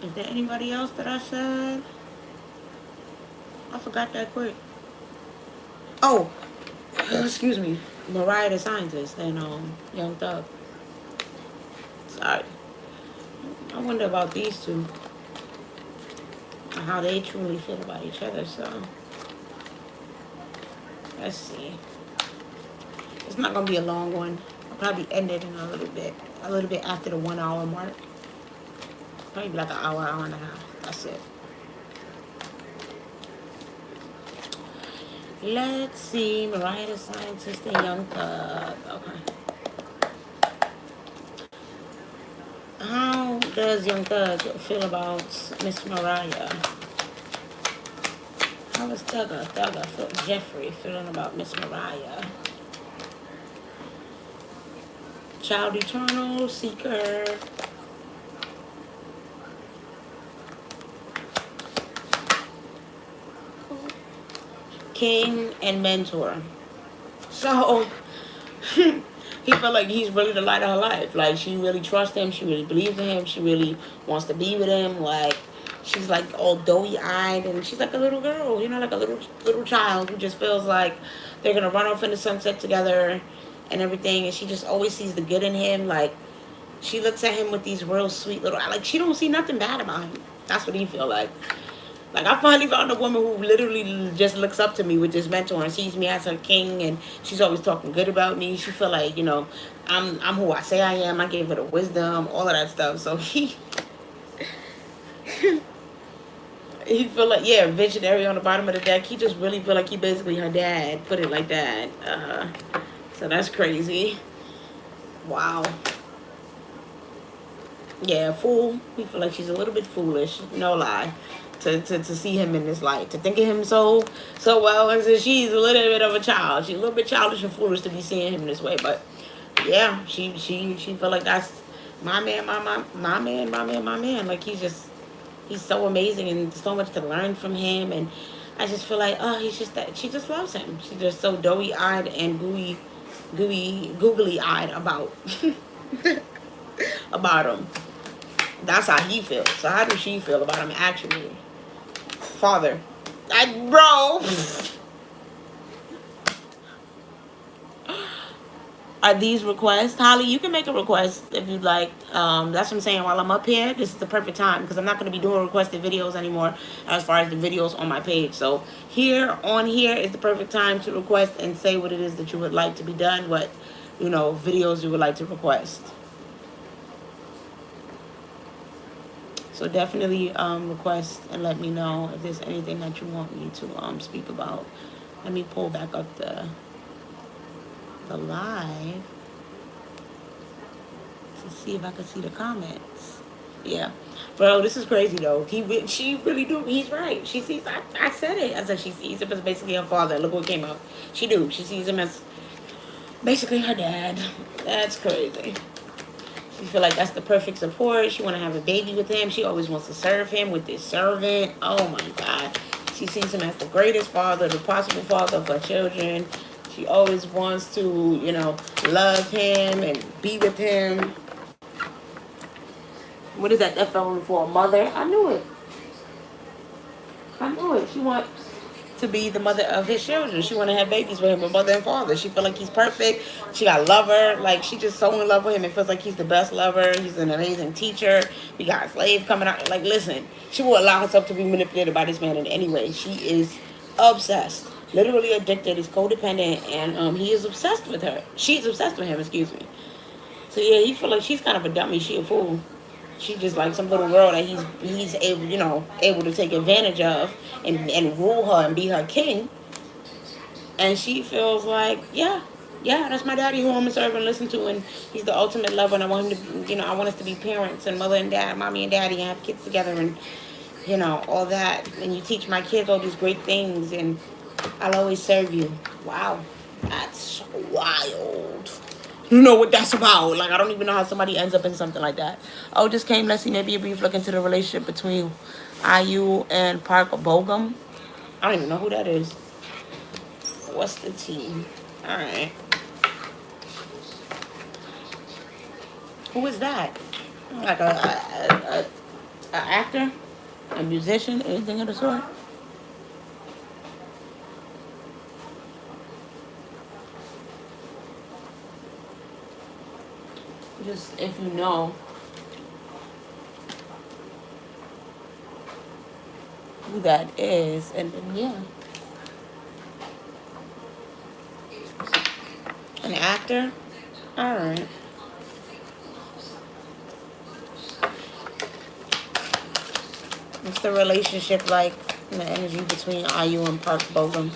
Is there anybody else that I said? I forgot that quick. Oh, excuse me. Mariah the Scientist and Young Thug. Sorry. I wonder about these two, and how they truly feel about each other. So let's see. It's not gonna be a long one. I'll probably end it in a little bit after the 1 hour mark. Probably like an hour, hour and a half. That's it. Let's see. Mariah the Scientist and Young Thug. Okay. How does Young Thug feel about Miss Mariah? How is Jeffrey feeling about Miss Mariah? Child Eternal, Seeker. King and Mentor. So he felt like he's really the light of her life. Like, she really trusts him. She really believes in him. She really wants to be with him. Like, she's like all doughy eyed, and she's like a little girl, you know, like a little child who just feels like they're gonna run off in the sunset together and everything. And she just always sees the good in him. Like, she looks at him with these real sweet little, like, she don't see nothing bad about him. That's what he feel like. Like, I finally found a woman who literally just looks up to me with this mentor and sees me as her king, and she's always talking good about me. She feel like, you know, I'm who I say I am. I gave her the wisdom, all of that stuff. So he feel like, yeah, visionary on the bottom of the deck. He just really feel like he basically her dad. Put it like that. So that's crazy. Wow. Yeah, fool. He feel like she's a little bit foolish. No lie. To see him in this light, to think of him so well, and so she's a little bit of a child. She's a little bit childish and foolish to be seeing him this way. But yeah, she feel like that's my man, my man. Like, he's so amazing and so much to learn from him. And I just feel like, oh, he's just that she just loves him. She's just so doughy eyed and googly eyed about about him. That's how he feels. So how does she feel about him actually? Father. Bro. Are these requests? Holly, you can make a request if you'd like. That's what I'm saying. While I'm up here, this is the perfect time, because I'm not going to be doing requested videos anymore as far as the videos on my page. So here is the perfect time to request and say what it is that you would like to be done, what, you know, videos you would like to request. So definitely request and let me know if there's anything that you want me to speak about. Let me pull back up the live to see if I can see the comments. Yeah, bro, this is crazy though. She really do. He's right. She sees. I said it. I said she sees him as basically her father. Look what came out. She do. She sees him as basically her dad. That's crazy. She feel like that's the perfect support. She want to have a baby with him. She always wants to serve him with this servant. Oh my God. She sees him as the greatest father, the possible father of her children. She always wants to, you know, love him and be with him. What is that? That fell for a mother? I knew it. She wants to be the mother of his children. She want to have babies with him, a mother and father. She feel like he's perfect. She got lover. Like, she just so in love with him. It feels like he's the best lover. He's an amazing teacher. We got a slave coming out. Like, listen, she will allow herself to be manipulated by this man in any way. She is obsessed, literally addicted. He's codependent, and he is obsessed with her. She's obsessed with him. Excuse me. So yeah, he feel like she's kind of a dummy. She a fool. She just like some little girl that he's able, you know, able to take advantage of and rule her and be her king. And she feels like, yeah, that's my daddy who I'm gonna serve and listen to, and he's the ultimate lover, and I want him to, you know, I want us to be parents and mother and dad, mommy and daddy, and have kids together, and, you know, all that. And you teach my kids all these great things, and I'll always serve you. Wow, that's wild. You know what that's about. Like, I don't even know how somebody ends up in something like that. Oh, just came. Let's see, maybe a brief look into the relationship between IU and Parker Bogum. I don't even know who that is. What's the team? All right. Who is that? Like a actor? A musician? Anything of the sort? Just if you know who that is, and then yeah, an actor. All right. What's the relationship like? And the energy between IU and Park Bogum.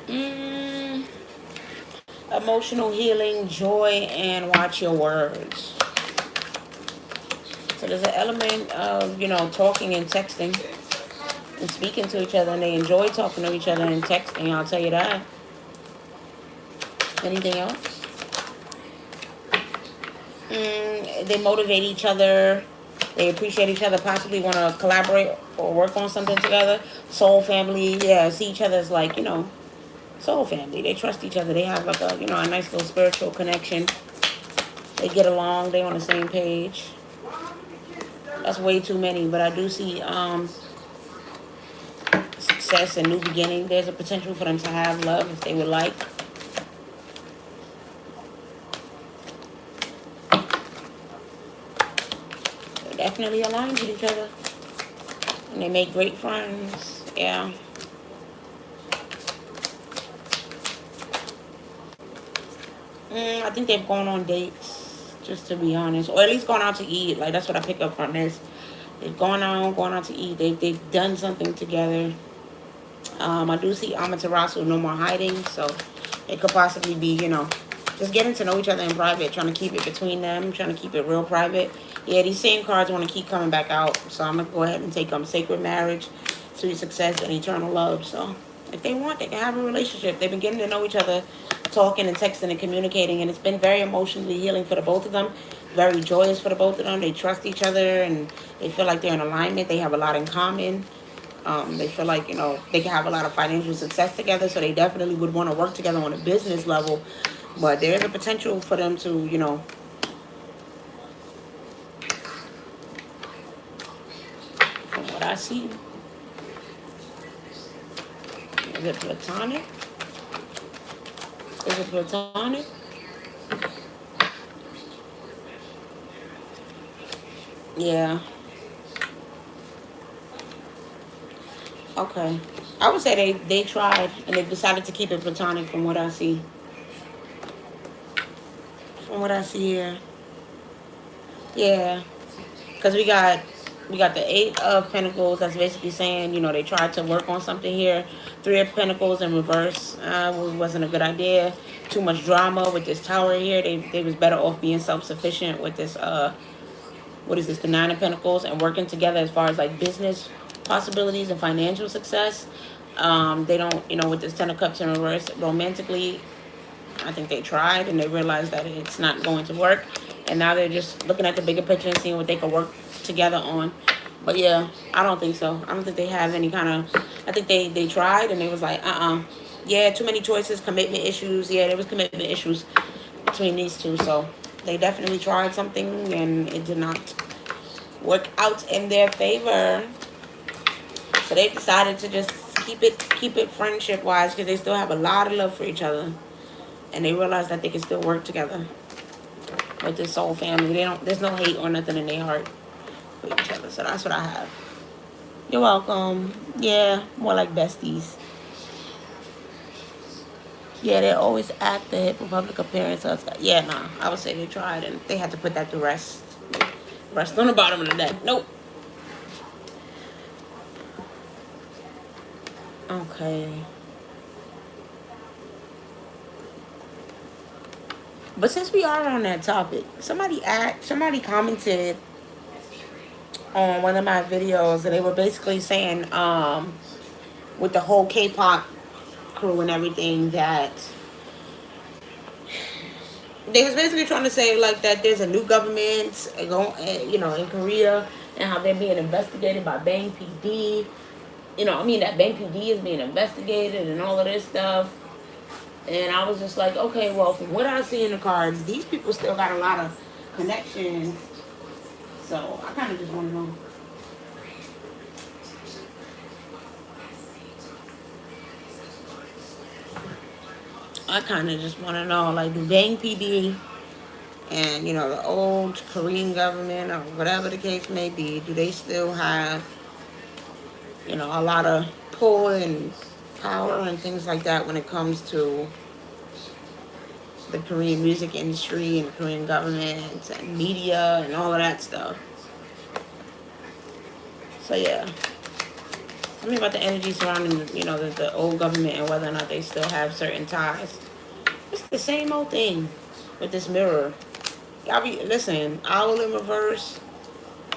Mm, emotional healing, joy, and watch your words. So there's an element of talking and texting and speaking to each other, and they enjoy talking to each other and texting. I'll tell you that. Anything else? They motivate each other. They appreciate each other. Possibly want to collaborate or work on something together. Soul family. Yeah, see each other as like soul family. They trust each other. They have like a nice little spiritual connection. They get along. They on the same page. That's way too many, but I do see success and new beginning. There's a potential for them to have love if they would like. They're definitely aligned with each other. And they make great friends. Yeah. I think they've gone on dates, just to be honest. Or at least gone out to eat. Like, that's what I pick up from this. They've gone out to eat. They've done something together. I do see Amaterasu, no more hiding. So it could possibly be, just getting to know each other in private, trying to keep it between them, trying to keep it real private. Yeah, these same cards want to keep coming back out. So I'm going to go ahead and take sacred marriage, sweet success, and eternal love. So if they want, they can have a relationship. They've been getting to know each other, talking and texting and communicating, and it's been very emotionally healing for the both of them, very joyous for the both of them. They trust each other, and they feel like they're in alignment. They have a lot in common. They feel like they can have a lot of financial success together, so they definitely would want to work together on a business level. But there's a potential for them to from what I see, is it platonic? Is it platonic? Yeah. Okay. I would say they tried and they decided to keep it platonic from what I see. From what I see here. Yeah. Because we got the 8 of Pentacles. That's basically saying, they tried to work on something here. 3 of Pentacles in reverse wasn't a good idea. Too much drama with this Tower here. They was better off being self-sufficient with this what is this, the 9 of Pentacles, and working together as far as like business possibilities and financial success. They don't, with this 10 of Cups in reverse, romantically, I think they tried and they realized that it's not going to work. And now they're just looking at the bigger picture and seeing what they can work together on. But yeah, I don't think so. I don't think they have any kind of, I think they tried and they was like, yeah, too many choices, commitment issues. Yeah, there was commitment issues between these two. So they definitely tried something and it did not work out in their favor. So they decided to just keep it friendship wise, because they still have a lot of love for each other, and they realize that they can still work together with this soul family. There's no hate or nothing in their heart for each other. So that's what I have. You're welcome. Yeah, more like besties. Yeah, they always at the hip public appearance. Yeah, nah, I would say they tried and they had to put that to rest. Rest on the bottom of the deck. Nope. Okay. But since we are on that topic, somebody commented on one of my videos, and they were basically saying, with the whole K-pop crew and everything, that they was basically trying to say like that there's a new government in Korea, and how they're being investigated by Bang PD. That Bang PD is being investigated and all of this stuff. And I was just like, okay, well, from what I see in the cards, these people still got a lot of connections. So I kind of just want to know. I kind of just want to know, like, do Bang PD and, the old Korean government or whatever the case may be, do they still have, a lot of pull and power and things like that when it comes to the Korean music industry and the Korean government and media and all of that stuff? So yeah, tell me about the energy surrounding the old government and whether or not they still have certain ties. It's the same old thing with this mirror. Y'all be listen, owl in reverse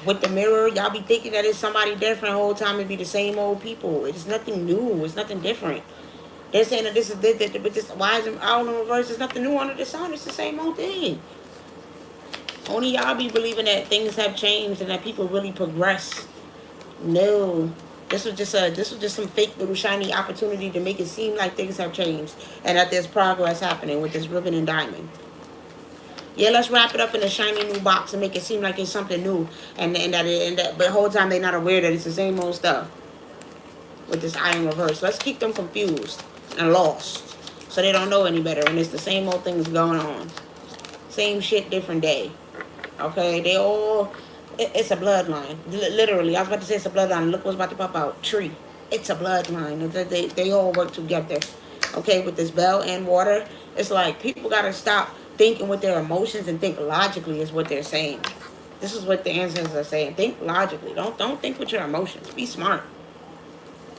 with the mirror. Y'all be thinking that it's somebody different the whole time. It be the same old people. It's nothing new. It's nothing different. They're saying that this is but this. Why is it owl in reverse? There's nothing new under the sun. It's the same old thing. Only y'all be believing that things have changed and that people really progress. No. This was just some fake little shiny opportunity to make it seem like things have changed and that there's progress happening with this ribbon and diamond. Yeah, let's wrap it up in a shiny new box and make it seem like it's something new, but the whole time they're not aware that it's the same old stuff with this eye in reverse. Let's keep them confused and lost, so they don't know any better, and it's the same old things going on. Same shit, different day. Okay, it's a bloodline. Literally, I was about to say it's a bloodline. Look what's about to pop out. Tree. It's a bloodline. They all work together. Okay, with this bell and water, it's like people gotta stop thinking with their emotions and think logically is what they're saying. This is what the ancestors are saying. Think logically. Don't think with your emotions. Be smart.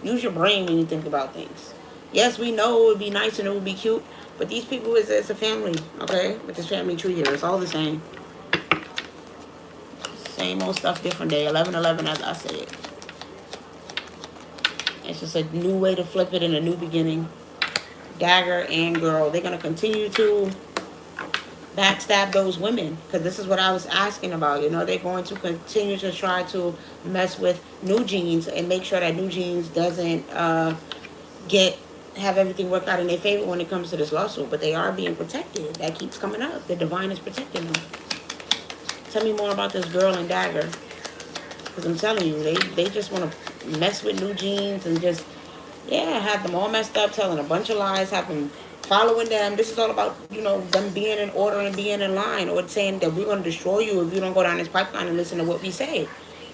Use your brain when you think about things. Yes, we know it would be nice and it would be cute, but these people is a family, okay? With this family tree here, it's all the same. Same old stuff, different day. 11/11, as I said. It's just a new way to flip it and a new beginning. Dagger and girl, they're gonna continue to backstab those women, because this is what I was asking about. They're going to continue to try to mess with New Jeans and make sure that New Jeans doesn't have everything work out in their favor when it comes to this lawsuit. But they are being protected. That keeps coming up. The divine is protecting them. Tell me more about this girl and Dagger, because I'm telling you, they just want to mess with New Jeans and just have them all messed up, telling a bunch of lies, have them following them. This is all about, them being in order and being in line, or saying that we're going to destroy you if you don't go down this pipeline and listen to what we say.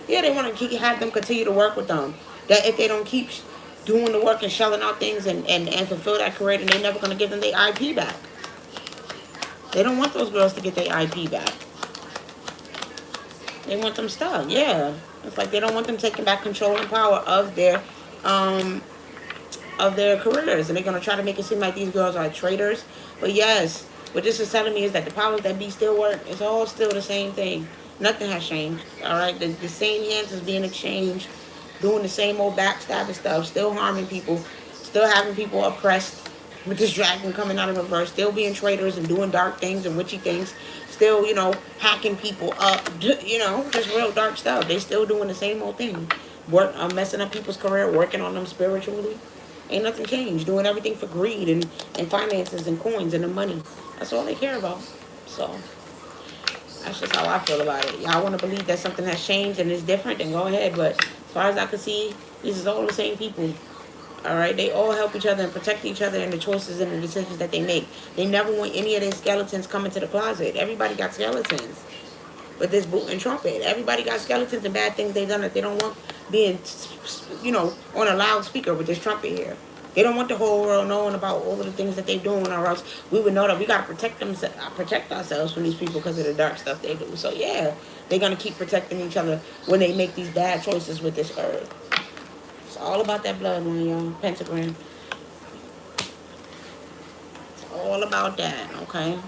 Yeah, they want to have them continue to work with them. That if they don't keep doing the work and shelling out things and fulfill that career, then they're never going to give them their IP back. They don't want those girls to get their IP back. They want them stuck. Yeah. It's like they don't want them taking back control and power of their careers, and they're going to try to make it seem like these girls are traitors. But yes, what this is telling me is that the powers that be still work. It's all still the same thing. Nothing has changed. All right, the same hands is being exchanged, doing the same old backstabbing stuff, still harming people, still having people oppressed with this dragon coming out of reverse, still being traitors and doing dark things and witchy things, still, hacking people up, just real dark stuff. They still doing the same old thing, messing up people's career, working on them spiritually. Ain't nothing changed. Doing everything for greed and finances and coins and the money. That's all they care about. So that's just how I feel about it. Y'all want to believe that something has changed and is different, then go ahead. But as far as I can see, these is all the same people. All right, they all help each other and protect each other in the choices and the decisions that they make. They never want any of their skeletons coming to the closet. Everybody got skeletons. With this boot and trumpet, everybody got skeletons and bad things they done that they don't want being, on a loudspeaker with this trumpet here. They don't want the whole world knowing about all of the things that they're doing, or else we would know that we gotta protect ourselves from these people because of the dark stuff they do. So yeah, they're gonna keep protecting each other when they make these bad choices with this earth. It's all about that bloodline, y'all. Pentagram. It's all about that. Okay,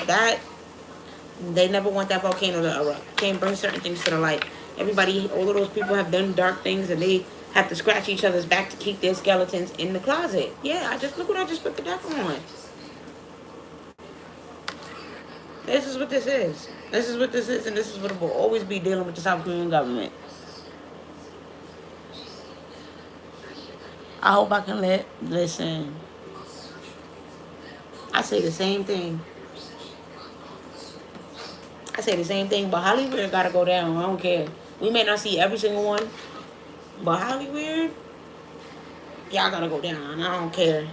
that. They never want that volcano to erupt. Can't bring certain things to the light. All of those people have done dark things, and they have to scratch each other's back to keep their skeletons in the closet. Yeah, look what I just put the deck on. This is what this is. This is what this is, and this is what it will always be dealing with the South Korean government. I hope I can listen. I say the same thing. But Hollywood gotta go down. I don't care. We may not see every single one, but Hollywood, y'all gotta go down. I don't care.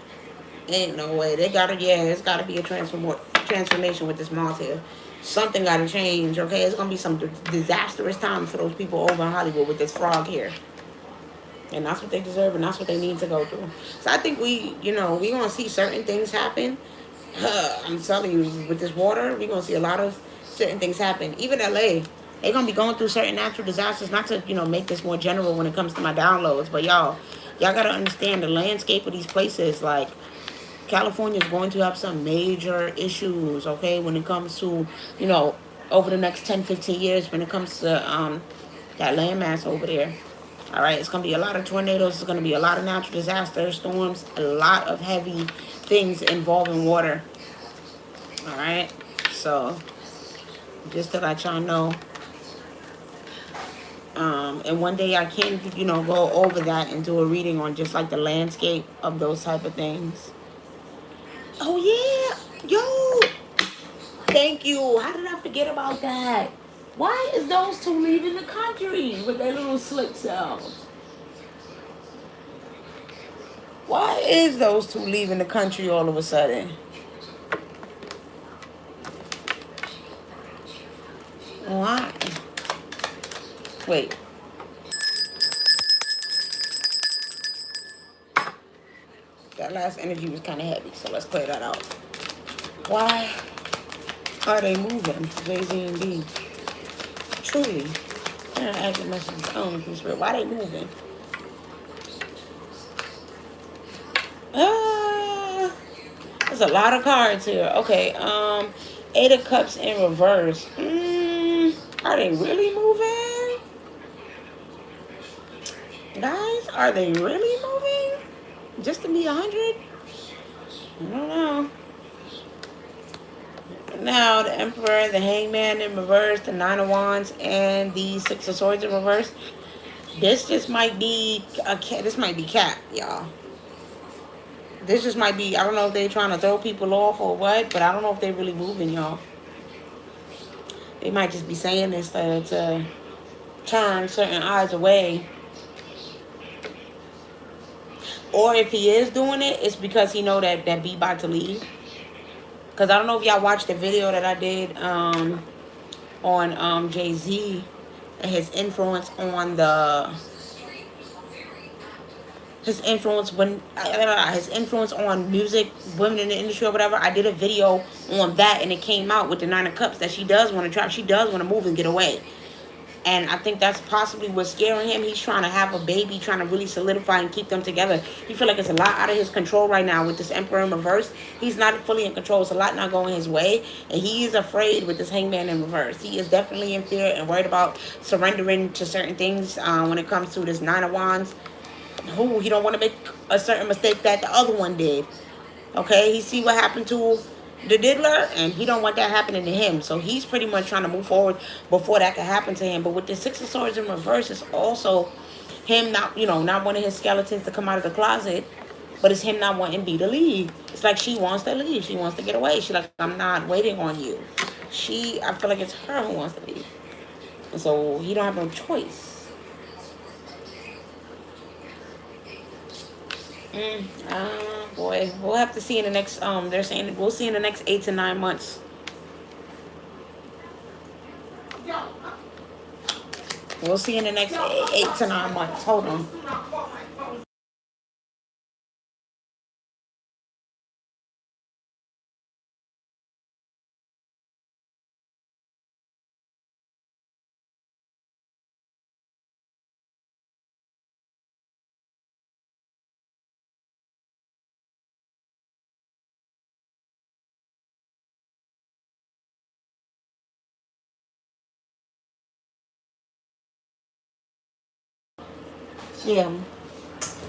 Ain't no way. They gotta, yeah, it's gotta be a transformation with this moth here. Something gotta change, okay? It's gonna be some disastrous time for those people over in Hollywood with this frog here. And that's what they deserve, and that's what they need to go through. So I think we gonna see certain things happen. I'm telling you, with this water, we're gonna see a lot of certain things happen. Even LA, they're gonna be going through certain natural disasters. Not to make this more general when it comes to my downloads, but y'all gotta understand the landscape of these places. Like California is going to have some major issues, okay, when it comes to over the next 10, 15 years when it comes to that landmass over there. All right, it's going to be a lot of tornadoes. It's going to be a lot of natural disasters, storms, a lot of heavy things involving water. All right, so just to let y'all know. And one day I can, go over that and do a reading on just like the landscape of those type of things. Oh, yeah. Yo, thank you. How did I forget about that? Why is those two leaving the country with their little slick selves? Why is those two leaving the country all of a sudden? Why? Wait. That last energy was kind of heavy, so let's clear that out. Why are they moving? Jay-Z and B. Truly. They're acting messages. Why they moving? There's a lot of cards here. Okay, Eight of Cups in reverse. Are they really moving? Guys, are they really moving? Just to be 100? I don't know. Now, the Emperor, the Hangman in reverse, the Nine of Wands, and the Six of Swords in reverse. This just might be this might be cap, y'all. This just might be, I don't know if they're trying to throw people off or what, but I don't know if they're really moving, y'all. They might just be saying this to turn certain eyes away. Or if he is doing it, it's because he know that B about to leave. Because I don't know if y'all watched the video that I did on Jay-Z and his influence on his influence on music, women in the industry or whatever. I did a video on that, and it came out with the Nine of Cups that she does want to trap. She does want to move and get away. And I think that's possibly what's scaring him. He's trying to have a baby, trying to really solidify and keep them together. He feel like it's a lot out of his control right now with this Emperor in reverse. He's not fully in control. It's a lot not going his way. And he is afraid with this Hangman in reverse. He is definitely in fear and worried about surrendering to certain things when it comes to this Nine of Wands. He don't want to make a certain mistake that the other one did. Okay, he see what happened to the diddler, and he don't want that happening to him. So he's pretty much trying to move forward before that can happen to him. But with the Six of Swords in reverse, it's also him not wanting his skeletons to come out of the closet, but it's him not wanting B to leave. It's like she wants to leave. She wants to get away. She's like, I'm not waiting on you. I feel like it's her who wants to leave. And so he don't have no choice. Boy, we'll have to see in the next, they're saying we'll see in the next 8 to 9 months. We'll see in the next 8 to 9 months. Hold on. Yeah.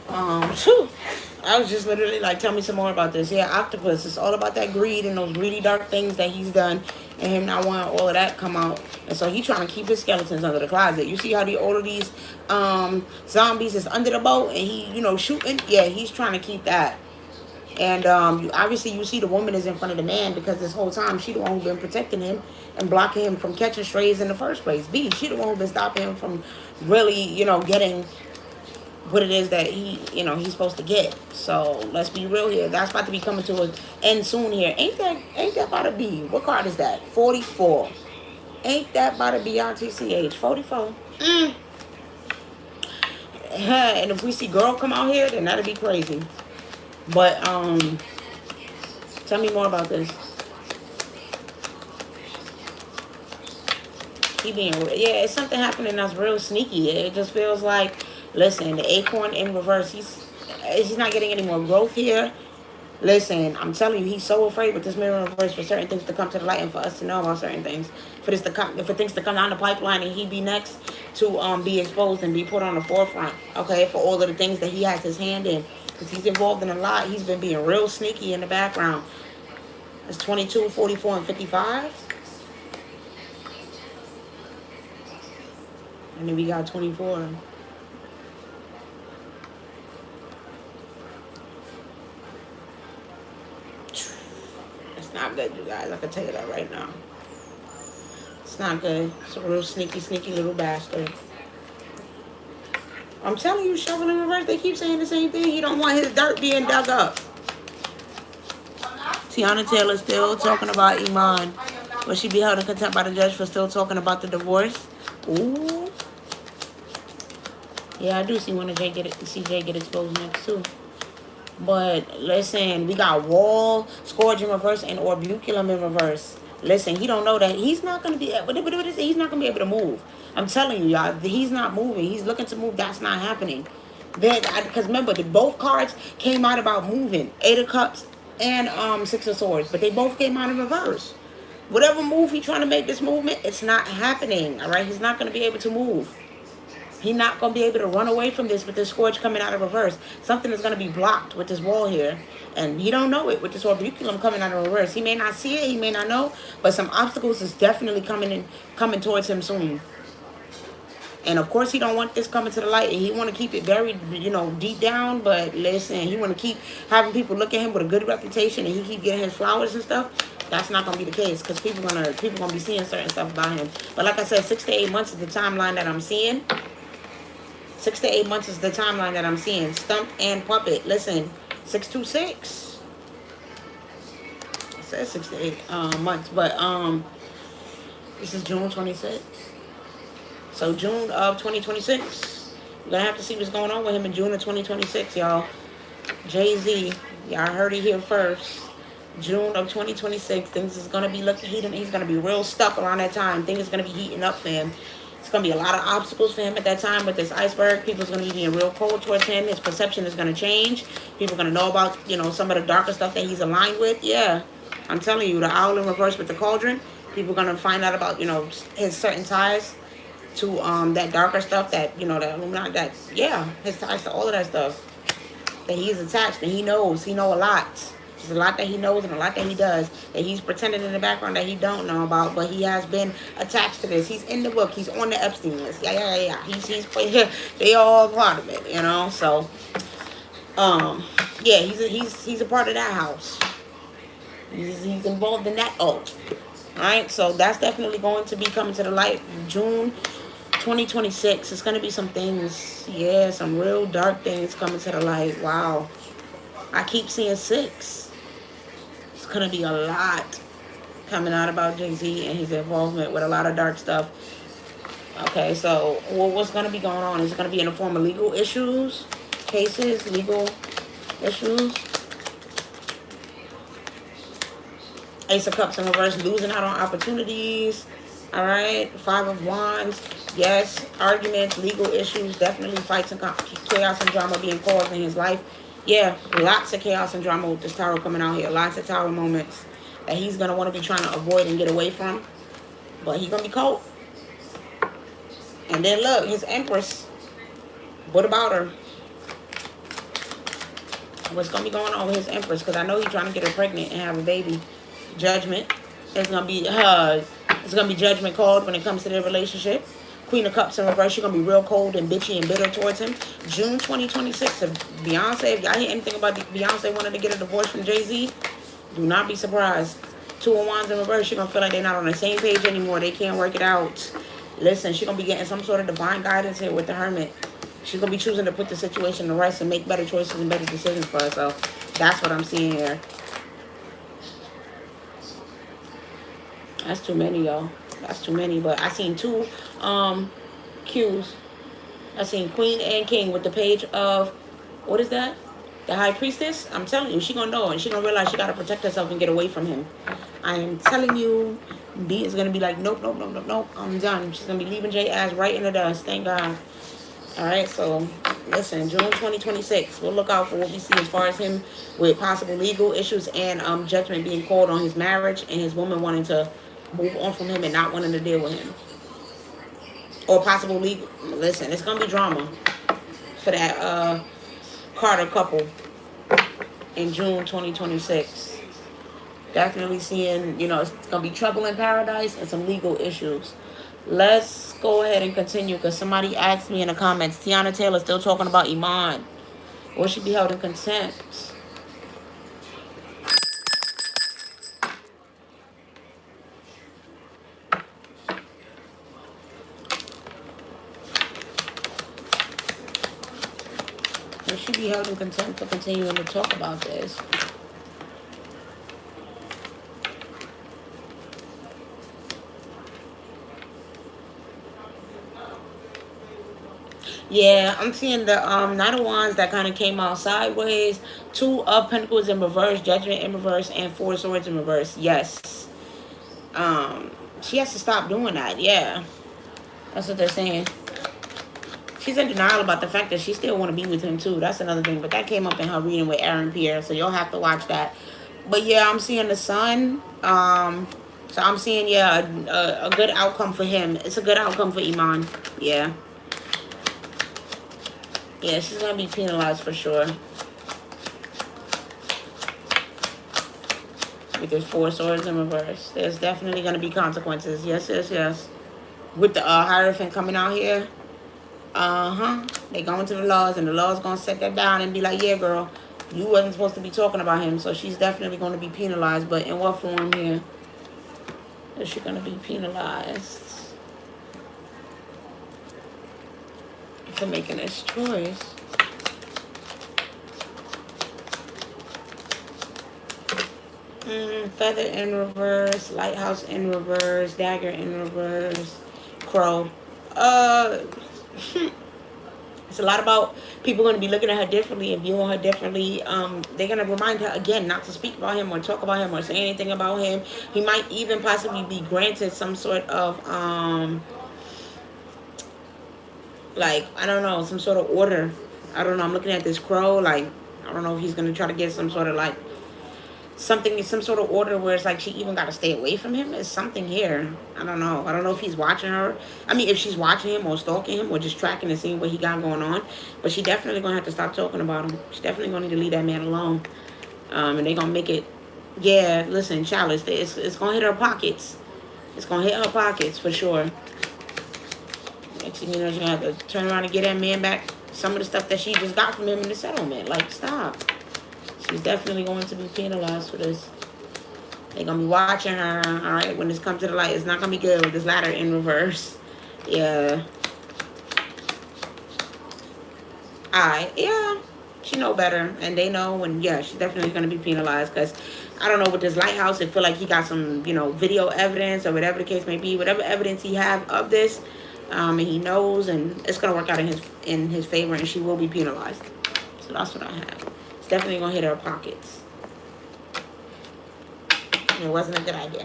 I was just literally like, tell me some more about this. Yeah, octopus. It's all about that greed and those greedy dark things that he's done, and him not wanting all of that come out. And so he's trying to keep his skeletons under the closet. You see how all of these zombies is under the boat, and he, shooting. Yeah, he's trying to keep that. And obviously you see the woman is in front of the man because this whole time she the one who's been protecting him and blocking him from catching strays in the first place. B, she the one who's been stopping him from really, getting what it is that he's supposed to get. So let's be real here. That's about to be coming to an end soon here. Ain't that about to be? What card is that? 44. Ain't that about to be RTCH? 44. And if we see girl come out here, then that'd be crazy. But tell me more about this. Yeah, it's something happening that's real sneaky. It just feels like, listen, the acorn in reverse. He's not getting any more growth here. Listen, I'm telling you, he's so afraid with this mirror in reverse for certain things to come to the light and for us to know about certain things. For things to come down the pipeline and he be next to be exposed and be put on the forefront. Okay, for all of the things that he has his hand in, because he's involved in a lot. He's been being real sneaky in the background. It's 22, 44, and 55. And then we got 24. It's not good, you guys. I can tell you that right now. It's not good. It's a real sneaky, sneaky little bastard. I'm telling you, shovel in reverse. They keep saying the same thing. He don't want his dirt being dug up. Teyana Taylor still talking about Iman. Will she be held in contempt by the judge for still talking about the divorce? Ooh. Yeah, I do see Jay get exposed next too. But listen, we got wall, scourge in reverse, and orbiculum in reverse. Listen, he don't know that he's not gonna be. He's not gonna be able to move. I'm telling you, y'all, he's not moving. He's looking to move. That's not happening. Then, because remember, both cards came out about moving. 8 of Cups and 6 of Swords, but they both came out in reverse. Whatever move he's trying to make this movement, it's not happening. All right, he's not gonna be able to move. He's not going to be able to run away from this with this scourge coming out of reverse. Something is going to be blocked with this wall here. And he don't know it with this orbiculum coming out of reverse. He may not see it. He may not know. But some obstacles is definitely coming towards him soon. And of course, he don't want this coming to the light. And he want to keep it very, deep down. But listen, he want to keep having people look at him with a good reputation. And he keep getting his flowers and stuff. That's not going to be the case. Because people gonna be seeing certain stuff about him. But like I said, 6 to 8 months is the timeline that I'm seeing. 6 to 8 months is the timeline that I'm seeing. Stumped and puppet. Listen, 626. It says 6 to 8 months, but this is June 26th. So June of 2026. You're gonna have to see what's going on with him in June of 2026, y'all. Jay-Z, y'all heard it here first. June of 2026. Things is gonna be looking heating. He's gonna be real stuck around that time. Things is gonna be heating up for him. It's going to be a lot of obstacles for him at that time with this iceberg. People's going to be being real cold towards him. His perception is going to change. People are going to know about, some of the darker stuff that he's aligned with. Yeah, I'm telling you, the owl in reverse with the cauldron. People are going to find out about, his certain ties to that darker stuff that, his ties to all of that stuff. That he's attached and he knows. He know a lot. There's a lot that he knows and a lot that he does that he's pretending in the background that he don't know about, but he has been attached to this. He's in the book. He's on the Epstein list. Yeah. He's they all part of it, So, yeah, he's a part of that house. He's involved in that alt. All right, so that's definitely going to be coming to the light. June 2026. It's gonna be some things. Yeah, some real dark things coming to the light. Wow. I keep seeing 6. It's going to be a lot coming out about Jay-Z and his involvement with a lot of dark stuff. Okay, so what's going to be going on? Is it going to be in the form of legal issues, cases, legal issues? Ace of Cups in reverse, losing out on opportunities. All right, 5 of Wands. Yes, arguments, legal issues, definitely fights and chaos and drama being caused in his life. Yeah, lots of chaos and drama with this tower coming out here. Lots of tower moments that he's going to want to be trying to avoid and get away from. But he's going to be cold. And then look, his Empress. What about her? What's going to be going on with his Empress? Because I know he's trying to get her pregnant and have a baby. Judgment. It's going to be judgment called when it comes to their relationship. Queen of Cups in reverse. You're going to be real cold and bitchy and bitter towards him. June 2026. If Beyonce, if y'all hear anything about Beyonce wanting to get a divorce from Jay-Z, do not be surprised. 2 of Wands in reverse. You're going to feel like they're not on the same page anymore. They can't work it out. Listen, she's going to be getting some sort of divine guidance here with the Hermit. She's gonna be choosing to put the situation to rest and make better choices and better decisions for herself. That's what I'm seeing here. That's too many, y'all. That's too many. But I seen two cues. I seen Queen and King with the page of, what is that? The High Priestess. I'm telling you, she gonna know, and she gonna realize she gotta protect herself and get away from him. I am telling you, B is gonna be like, nope, nope, nope, nope, nope. I'm done. She's gonna be leaving J ass right in the dust. Thank God. All right, so listen, June 2026. We'll look out for what we see as far as him with possible legal issues and judgment being called on his marriage and his woman wanting to move on from him and not wanting to deal with him, or possible legal. Listen, it's gonna be drama for that Carter couple in June 2026. Definitely seeing, it's gonna be trouble in paradise and some legal issues. Let's go ahead and continue because somebody asked me in the comments, Teyana Taylor still talking about Iman. Will she be held in contempt? Will she be held in contempt for continuing to talk about this? Yeah, I'm seeing the Knight of Wands that kind of came out sideways. Two of Pentacles in reverse, Judgment in reverse, and Four Swords in reverse. Yes. She has to stop doing that. Yeah, that's what they're saying. She's in denial about the fact that she still want to be with him too. That's another thing. But that came up in her reading with Aaron Pierre, so you'll have to watch that. But yeah, I'm seeing the sun. So I'm seeing, yeah, a good outcome for him. It's a good outcome for Iman. Yeah. Yeah, she's gonna be penalized for sure. With this Four Swords in reverse, there's definitely gonna be consequences. Yes, yes, yes. With the Hierophant coming out here. They go into the laws, and the laws gonna set that down and be like, yeah, girl, you wasn't supposed to be talking about him. So she's definitely gonna be penalized. But in what form here is she gonna be penalized for making this choice? Feather in reverse, lighthouse in reverse, dagger in reverse, crow. It's a lot about people going to be looking at her differently and viewing her differently. They're going to remind her again not to speak about him or talk about him or say anything about him. He might even possibly be granted some sort of like, I don't know, some sort of order. I don't know. I'm looking at this crow. Like, I don't know if he's going to try to get some sort of like something, some sort of order where it's like she even got to stay away from him. There's something here. I don't know. I don't know if he's watching her. I mean, if she's watching him or stalking him or just tracking and seeing what he got going on. But she definitely going to have to stop talking about him. She's definitely going to need to leave that man alone. And they're going to make it, yeah, listen, Chalice, it's going to hit her pockets. It's going to hit her pockets for sure. Next thing you know, she's going to have to turn around and get that man back some of the stuff that she just got from him in the settlement. Like, stop. She's definitely going to be penalized for this. They're going to be watching her, all right? When this comes to the light, it's not going to be good with this ladder in reverse. Yeah. All right. Yeah. She know better. And they know. And, yeah, she's definitely going to be penalized. Because, I don't know, with this lighthouse, it feel like he got some, video evidence or whatever the case may be. Whatever evidence he have of this, and he knows. And it's going to work out in his favor. And she will be penalized. So that's what I have. Definitely gonna hit her pockets. And it wasn't a good idea.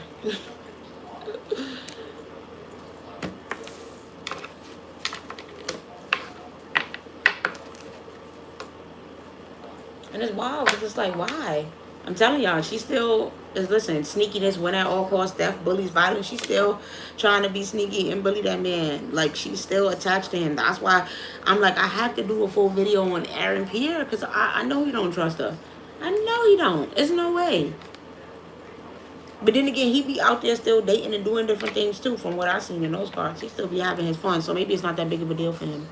And it's wild. It's just like, why? I'm telling y'all, she still is, listen, sneakiness, win at all costs, theft, bullies, violence. She's still trying to be sneaky and bully that man. Like, she's still attached to him. That's why I'm like, I have to do a full video on Aaron Pierre because I know he don't trust her. I know he don't. There's no way. But then again, he be out there still dating and doing different things too, from what I've seen in those cards. He still be having his fun, so maybe it's not that big of a deal for him.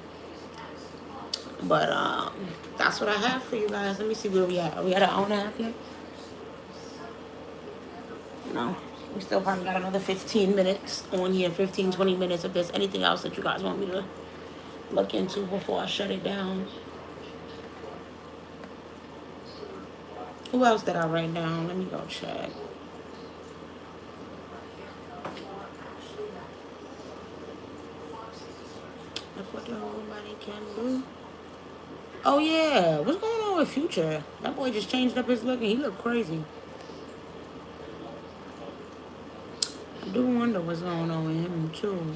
But that's what I have for you guys. Let me see where we at. Are we at an hour and a half yet? No. We still probably got another 15 minutes on here, 15, 20 minutes if there's anything else that you guys want me to look into before I shut it down. Who else did I write down? Let me go check. Look what nobody can do. Oh yeah, what's going on with Future? That boy just changed up his look and he looked crazy. I do wonder what's going on with him too.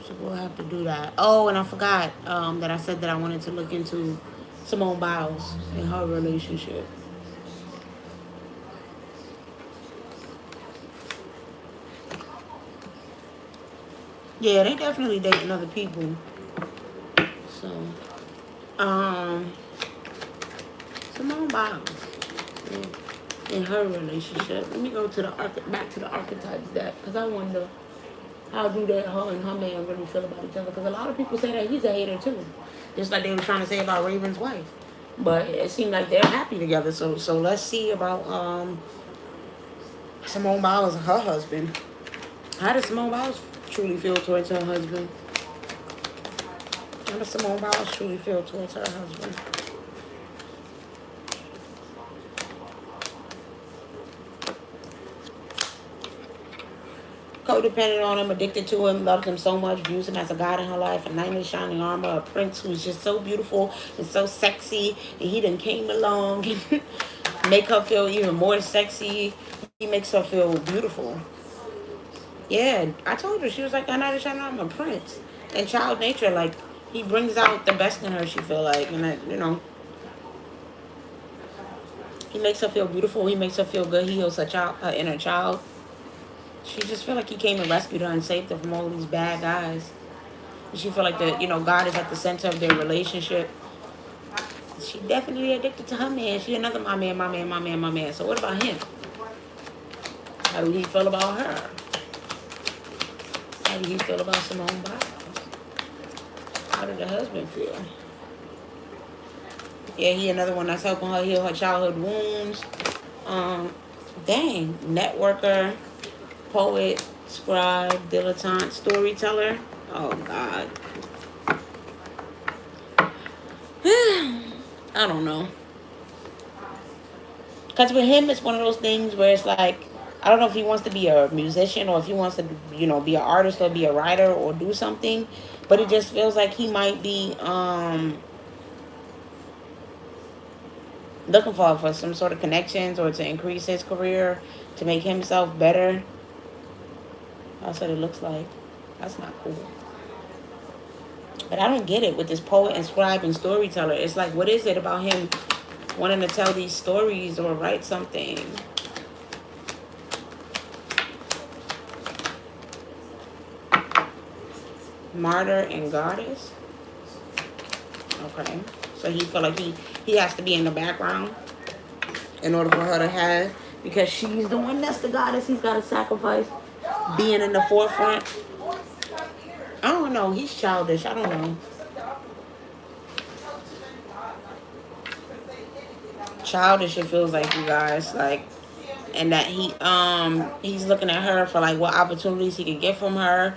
So we'll have to do that. Oh, and I forgot that I said that I wanted to look into Simone Biles and her relationship. Yeah, they definitely dating other people. So, um, Simone Biles in her relationship. Let me go to the back to the archetypes deck because I wonder how do that her and her man really feel about each other? Because a lot of people say that he's a hater too, just like they were trying to say about Raven's wife. But it seemed like they're happy together. So let's see about Simone Biles and her husband. How does Simone Biles truly feel towards her husband? How does Simone Biles truly feel towards her husband? Codependent on him, addicted to him, loves him so much, views him as a god in her life, a knight in shining armor, a prince who's just so beautiful and so sexy, and he done came along and make her feel even more sexy. He makes her feel beautiful. Yeah, I told her, she was like a knight in shining armor, a prince. And child nature, like, he brings out the best in her, she feel like, and that, he makes her feel beautiful, he makes her feel good, he heals her inner child. She just feel like he came and rescued her and saved her from all these bad guys. And she feel like God is at the center of their relationship. She definitely addicted to her man. She another my man, my man, my man, my man. So what about him? How do he feel about her? How do he feel about Simone Biles? How did the husband feel? Yeah, he another one that's helping her heal her childhood wounds. Networker, poet, scribe, dilettante, storyteller. Oh God. I don't know. Because with him, it's one of those things where it's like, I don't know if he wants to be a musician or if he wants to, be an artist or be a writer or do something. But it just feels like he might be looking for some sort of connections or to increase his career, to make himself better. That's what it looks like. That's not cool. But I don't get it with this poet and scribe and storyteller. It's like, what is it about him wanting to tell these stories or write something? Martyr and goddess. Okay. So he feel like he has to be in the background in order for her to have, because she's the one that's the goddess he's got to sacrifice, being in the forefront. I don't know. He's childish. I don't know. Childish, it feels like, you guys, like, and that he's looking at her for like what opportunities he could get from her.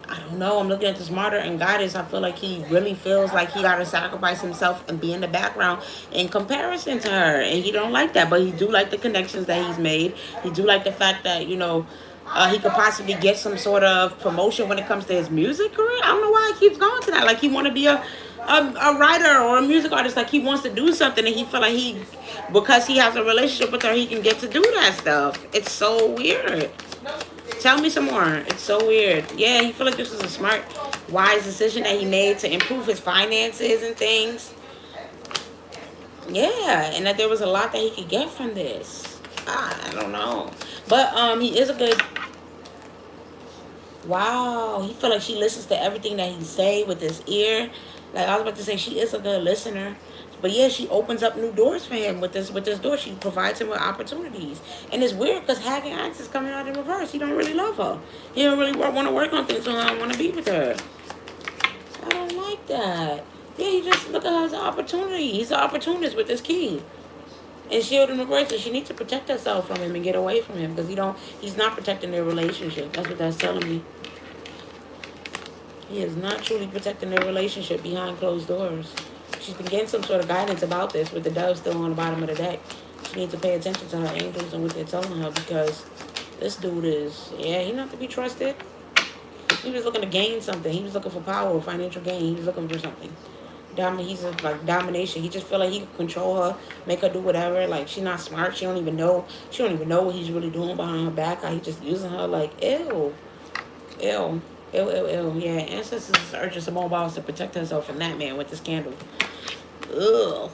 I don't know. I'm looking at this martyr and goddess. I feel like he really feels like he got to sacrifice himself and be in the background in comparison to her. And he don't like that. But he do like the connections that he's made. He do like the fact that, he could possibly get some sort of promotion when it comes to his music career. I don't know why he keeps going to that. Like, he want to be a writer or a music artist. Like, he wants to do something. And he feel like because he has a relationship with her, he can get to do that stuff. It's so weird. Tell me some more. It's so weird. Yeah, he feel like this was a smart, wise decision that he made to improve his finances and things. Yeah, and that there was a lot that he could get from this. I don't know. But he is a good... Wow, he feel like she listens to everything that he say with his ear. Like, I was about to say, she is a good listener. But yeah, she opens up new doors for him with this door. She provides him with opportunities. And it's weird because Hagen Axe is coming out in reverse. He don't really love her. He don't really want to work on things, so he don't want to be with her. I don't like that. Yeah, he just look at her as an opportunity. He's an opportunist with this key. And Shield in reverse, so she needs to protect herself from him and get away from him because he's not protecting their relationship. That's what that's telling me. He is not truly protecting their relationship behind closed doors. She's been getting some sort of guidance about this with the dove still on the bottom of the deck. She needs to pay attention to her angels and what they're telling her because this dude is, yeah, he's not to be trusted. He was looking to gain something. He was looking for power, financial gain. He was looking for something. He's like domination. He just feel like he can control her, make her do whatever. Like she's not smart. She don't even know. She don't even know what he's really doing behind her back. How he just using her. Like ew, ew, ew, ew, ew. Yeah, ancestors is urging Simone Biles to protect herself from that man with the scandal. Ugh,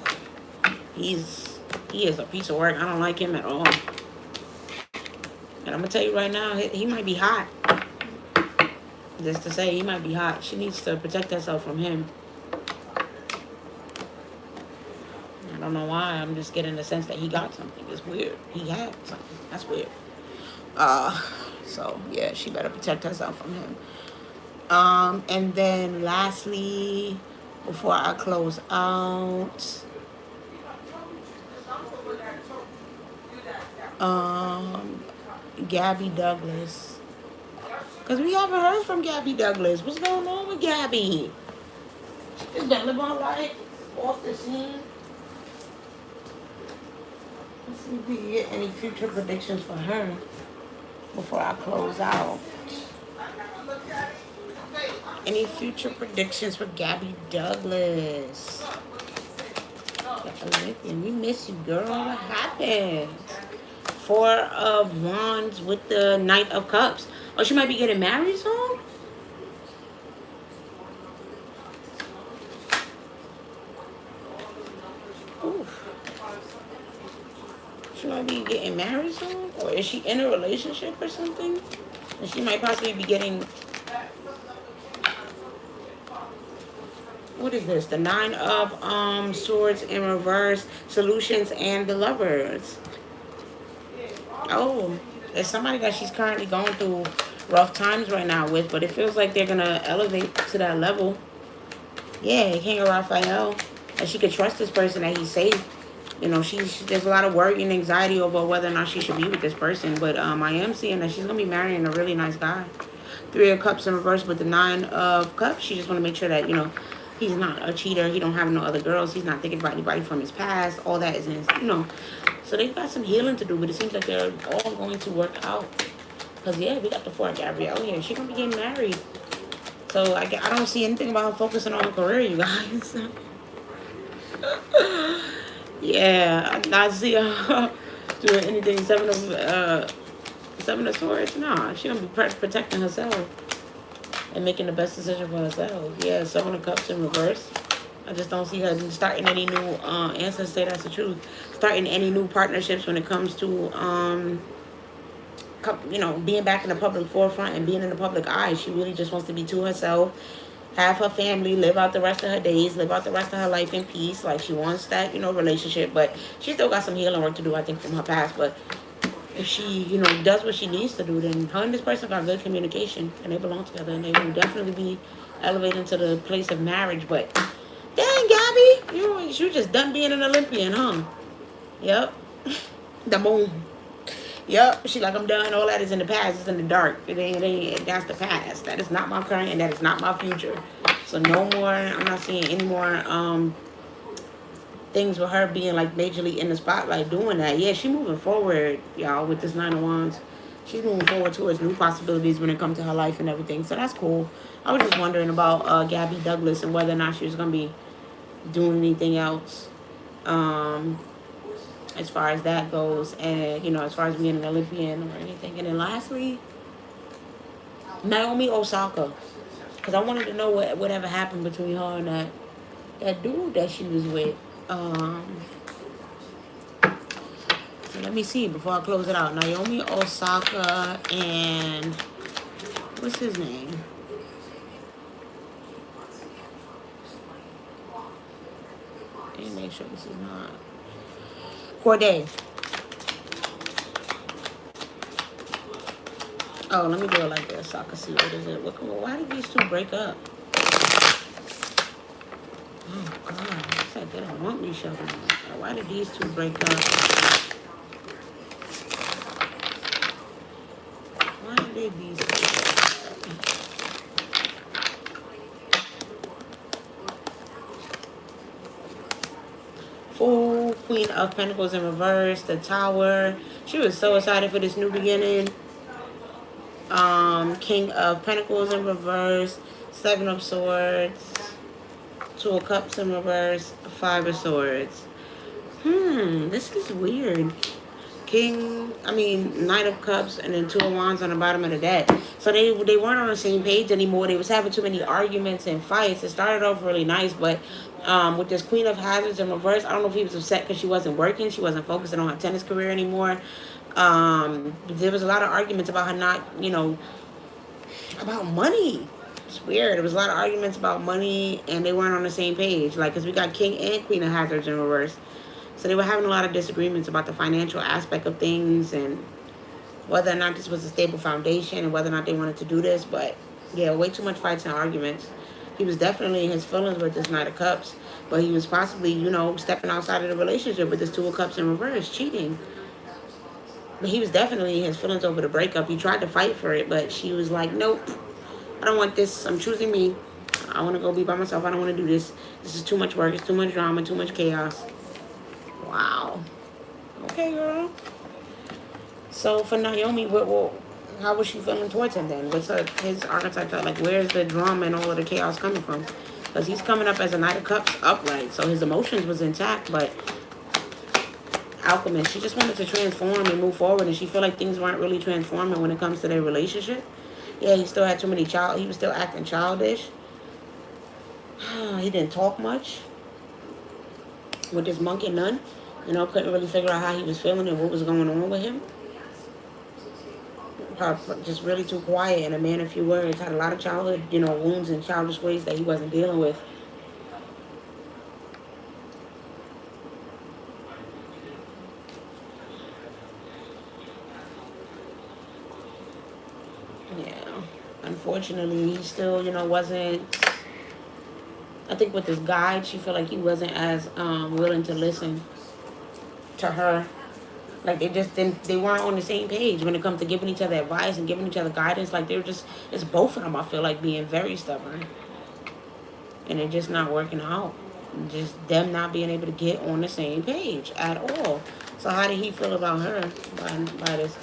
he is a piece of work. I don't like him at all. And I'm gonna tell you right now, he might be hot. Just to say, he might be hot. She needs to protect herself from him. I don't know why. I'm just getting the sense that he got something. It's weird. He had something. That's weird. Uh, so yeah, she better protect herself from him. And then lastly, before I close out, um, Gabby Douglas. Because we haven't heard from Gabby Douglas. What's going on with Gabby? Is that live on life off the scene? Let's see if we can get any future predictions for her before I close out. Any future predictions for Gabby Douglas? We miss you, girl. What happened? Four of Wands with the Knight of Cups. Oh, she might be getting married soon? Oof. She might be getting married soon? Or is she in a relationship or something? And she might possibly be getting... What is this? The Nine of Swords in reverse, Solutions, and the Lovers. Oh, there's somebody that she's currently going through rough times right now with, but it feels like they're gonna elevate to that level. Yeah, King of Raphael. And she could trust this person that he's safe. You know, there's a lot of worry and anxiety over whether or not she should be with this person. But I am seeing that she's gonna be marrying a really nice guy. Three of Cups in reverse with the Nine of Cups. She just want to make sure that, you know, he's not a cheater. He don't have no other girls. He's not thinking about anybody from his past. All that is in his, you know. So they've got some healing to do, but it seems like they're all going to work out. Because, yeah, we got the 4 Gabrielle here. She's going to be getting married. So I don't see anything about her focusing on her career, you guys. Yeah, I not see her doing anything. Seven of Swords. Nah, she's going to be protecting herself and making the best decision for herself. Yeah, 7 of Cups in reverse. I just don't see her starting any new, answers say that's the truth, starting any new partnerships when it comes to, you know, being back in the public forefront and being in the public eye. She really just wants to be to herself, have her family, live out the rest of her days, live out the rest of her life in peace. Like, she wants that, you know, relationship, but she still got some healing work to do, I think, from her past. But if she, you know, does what she needs to do, then her and this person got good communication and they belong together and they will definitely be elevating to the place of marriage. But dang, Gabby, you just done being an Olympian, huh? Yep. The moon. Yep. She like, I'm done. All that is in the past. It's in the dark. It ain't, that's the past. That is not my current and that is not my future. So no more. I'm not seeing any more things with her being like majorly in the spotlight doing that. Yeah, she moving forward, y'all, with this 9 of Wands. She's moving forward towards new possibilities when it comes to her life and everything. So that's cool. I was just wondering about Gabby Douglas and whether or not she was going to be doing anything else as far as that goes, and, you know, as far as being an Olympian or anything. And then lastly, Naomi Osaka, because I wanted to know whatever happened between her and that dude that she was with. So let me see before I close it out. Naomi Osaka and what's his name? Let me make sure this is not Corday. Oh, let me do it like this so I can see what is it. Why did these two break up? Oh God, it's like they don't want each other. Why did these two break up? Why did these two break up? Queen of Pentacles in reverse, the Tower. She was so excited for this new beginning. King of Pentacles in reverse, Seven of Swords, Two of Cups in reverse, Five of Swords. This is weird. Knight of Cups, and then Two of Wands on the bottom of the deck. So they weren't on the same page anymore. They was having too many arguments and fights. It started off really nice, but with this Queen of Hazards in reverse, I don't know if he was upset because she wasn't working. She wasn't focusing on her tennis career anymore. There was a lot of arguments about her not, about money. It's weird. There was a lot of arguments about money, and they weren't on the same page. Like, because we got King and Queen of Hazards in reverse. So they were having a lot of disagreements about the financial aspect of things and whether or not this was a stable foundation and whether or not they wanted to do this. But yeah, way too much fights and arguments. He was definitely in his feelings with this Knight of Cups, but he was possibly, stepping outside of the relationship with this Two of Cups in reverse, cheating. But he was definitely in his feelings over the breakup. He tried to fight for it, but she was like, nope, I don't want this. I'm choosing me. I want to go be by myself. I don't want to do this. This is too much work. It's too much drama, too much chaos. Wow. Okay, girl. So for Naomi, how was she feeling towards him then? What's his archetype? Like, where's the drama and all of the chaos coming from? Because he's coming up as a Knight of Cups upright, so his emotions was intact, but Alchemist, she just wanted to transform and move forward, and she feel like things weren't really transforming when it comes to their relationship. Yeah, he still had too many he was still acting childish. He didn't talk much with this monkey nun. Couldn't really figure out how he was feeling and what was going on with him. Just really too quiet and a man of few words. Had a lot of childhood, wounds and childish ways that he wasn't dealing with. Yeah. Unfortunately, he still, wasn't. I think with this guide, she felt like he wasn't as willing to listen to her. Like, they weren't on the same page when it comes to giving each other advice and giving each other guidance. Like, it's both of them, I feel like, being very stubborn. And it just not working out. Just them not being able to get on the same page at all. So how did he feel about her by this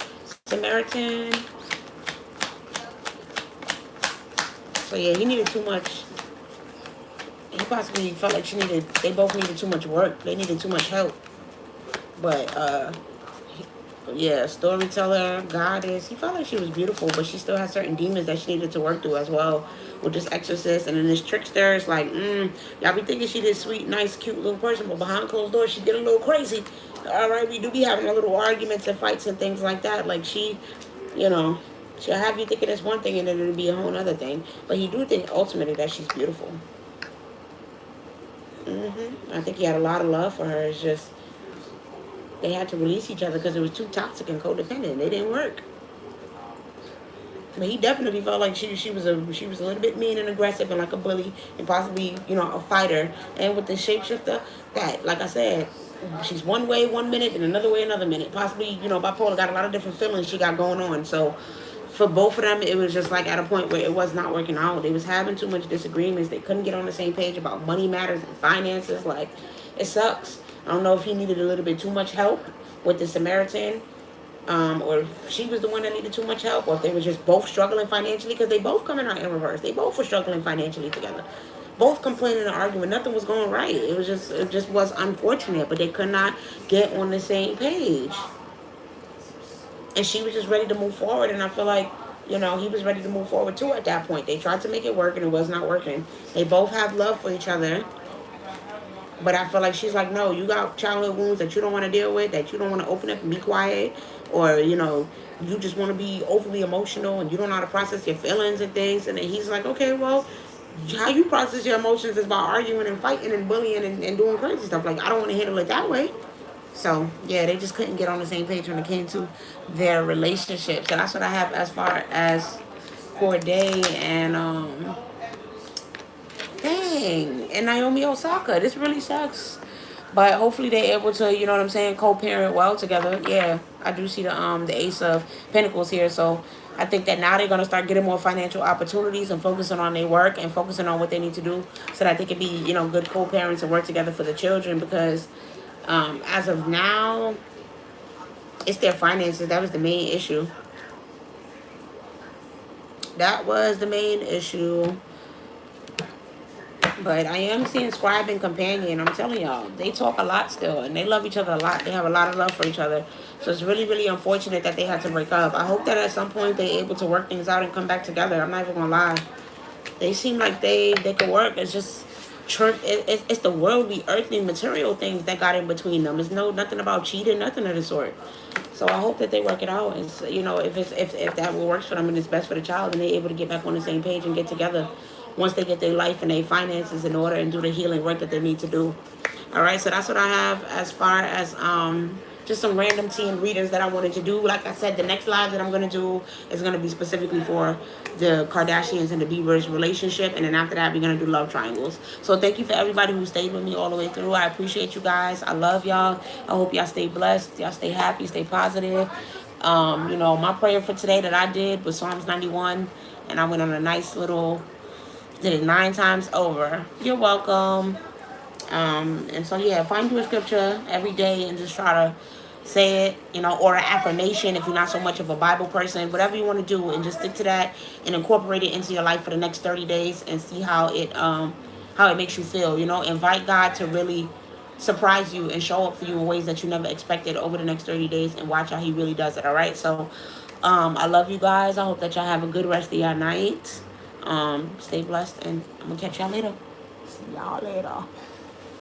Samaritan? So yeah, he needed too much. He possibly felt like they both needed too much work. They needed too much help. But yeah, storyteller, goddess. He felt like she was beautiful, but she still had certain demons that she needed to work through as well. With this exorcist and then this trickster, it's like, y'all be thinking she this sweet, nice, cute little person, but behind closed doors, she get a little crazy. All right, we do be having a little arguments and fights and things like that. Like she'll have you thinking it's one thing and then it'll be a whole other thing. But he do think ultimately that she's beautiful. I think he had a lot of love for her. It's just they had to release each other because it was too toxic and codependent. They didn't work. But he definitely felt like she was a little bit mean and aggressive and like a bully and possibly, a fighter. And with the shapeshifter, that, like I said, she's one way one minute and another way another minute. Possibly, bipolar, got a lot of different feelings she got going on. So for both of them, it was just like at a point where it was not working out. They was having too much disagreements. They couldn't get on the same page about money matters and finances. Like, it sucks. I don't know if he needed a little bit too much help with the Samaritan, or if she was the one that needed too much help, or if they were just both struggling financially, because they both coming out in reverse. They both were struggling financially together. Both complaining and arguing. Nothing was going right. It just was unfortunate, but they could not get on the same page. And she was just ready to move forward, and I feel like, he was ready to move forward too at that point. They tried to make it work, and it was not working. They both have love for each other. But I feel like she's like, no, you got childhood wounds that you don't want to deal with, that you don't want to open up and be quiet, or, you just want to be overly emotional and you don't know how to process your feelings and things. And then he's like, okay, well, how you process your emotions is by arguing and fighting and bullying and doing crazy stuff. Like, I don't want to handle it that way. So, yeah, they just couldn't get on the same page when it came to their relationships. So that's what I have as far as Corday and, dang, and Naomi Osaka. This really sucks. But hopefully they're able to, co-parent well together. Yeah, I do see the Ace of Pentacles here. So I think that now they're going to start getting more financial opportunities and focusing on their work and focusing on what they need to do so that they can be, good co-parents and work together for the children, because As of now, it's their finances. That was the main issue. That was the main issue. But I am seeing Scribe and Companion. I'm telling y'all, they talk a lot still, and they love each other a lot. They have a lot of love for each other. So it's really, really unfortunate that they had to break up. I hope that at some point they're able to work things out and come back together. I'm not even gonna lie. They seem like they could work. It's just church. It's the worldly, earthly, material things that got in between them. It's nothing about cheating, nothing of the sort. So I hope that they work it out. And if that will works for them and it's best for the child, and they're able to get back on the same page and get together once they get their life and their finances in order and do the healing work that they need to do. All right, so that's what I have as far as just some random tea and readers that I wanted to do. Like I said, the next live that I'm gonna do is gonna be specifically for the Kardashians and the Biebers relationship, and then after that we're gonna do love triangles. So thank you for everybody who stayed with me all the way through. I appreciate you guys. I love y'all. I hope y'all stay blessed. Y'all stay happy. Stay positive. My prayer for today that I did was Psalms 91, and I went on a nice little did it 9 times over. You're welcome. And so yeah, find you a scripture every day and just try to say it, or an affirmation if you're not so much of a Bible person, whatever you want to do, and just stick to that and incorporate it into your life for the next 30 days and see how it makes you feel. Invite God to really surprise you and show up for you in ways that you never expected over the next 30 days, and watch how he really does it. All right. So I love you guys. I hope that y'all have a good rest of your night. Stay blessed, and I'm gonna catch y'all later. See y'all later.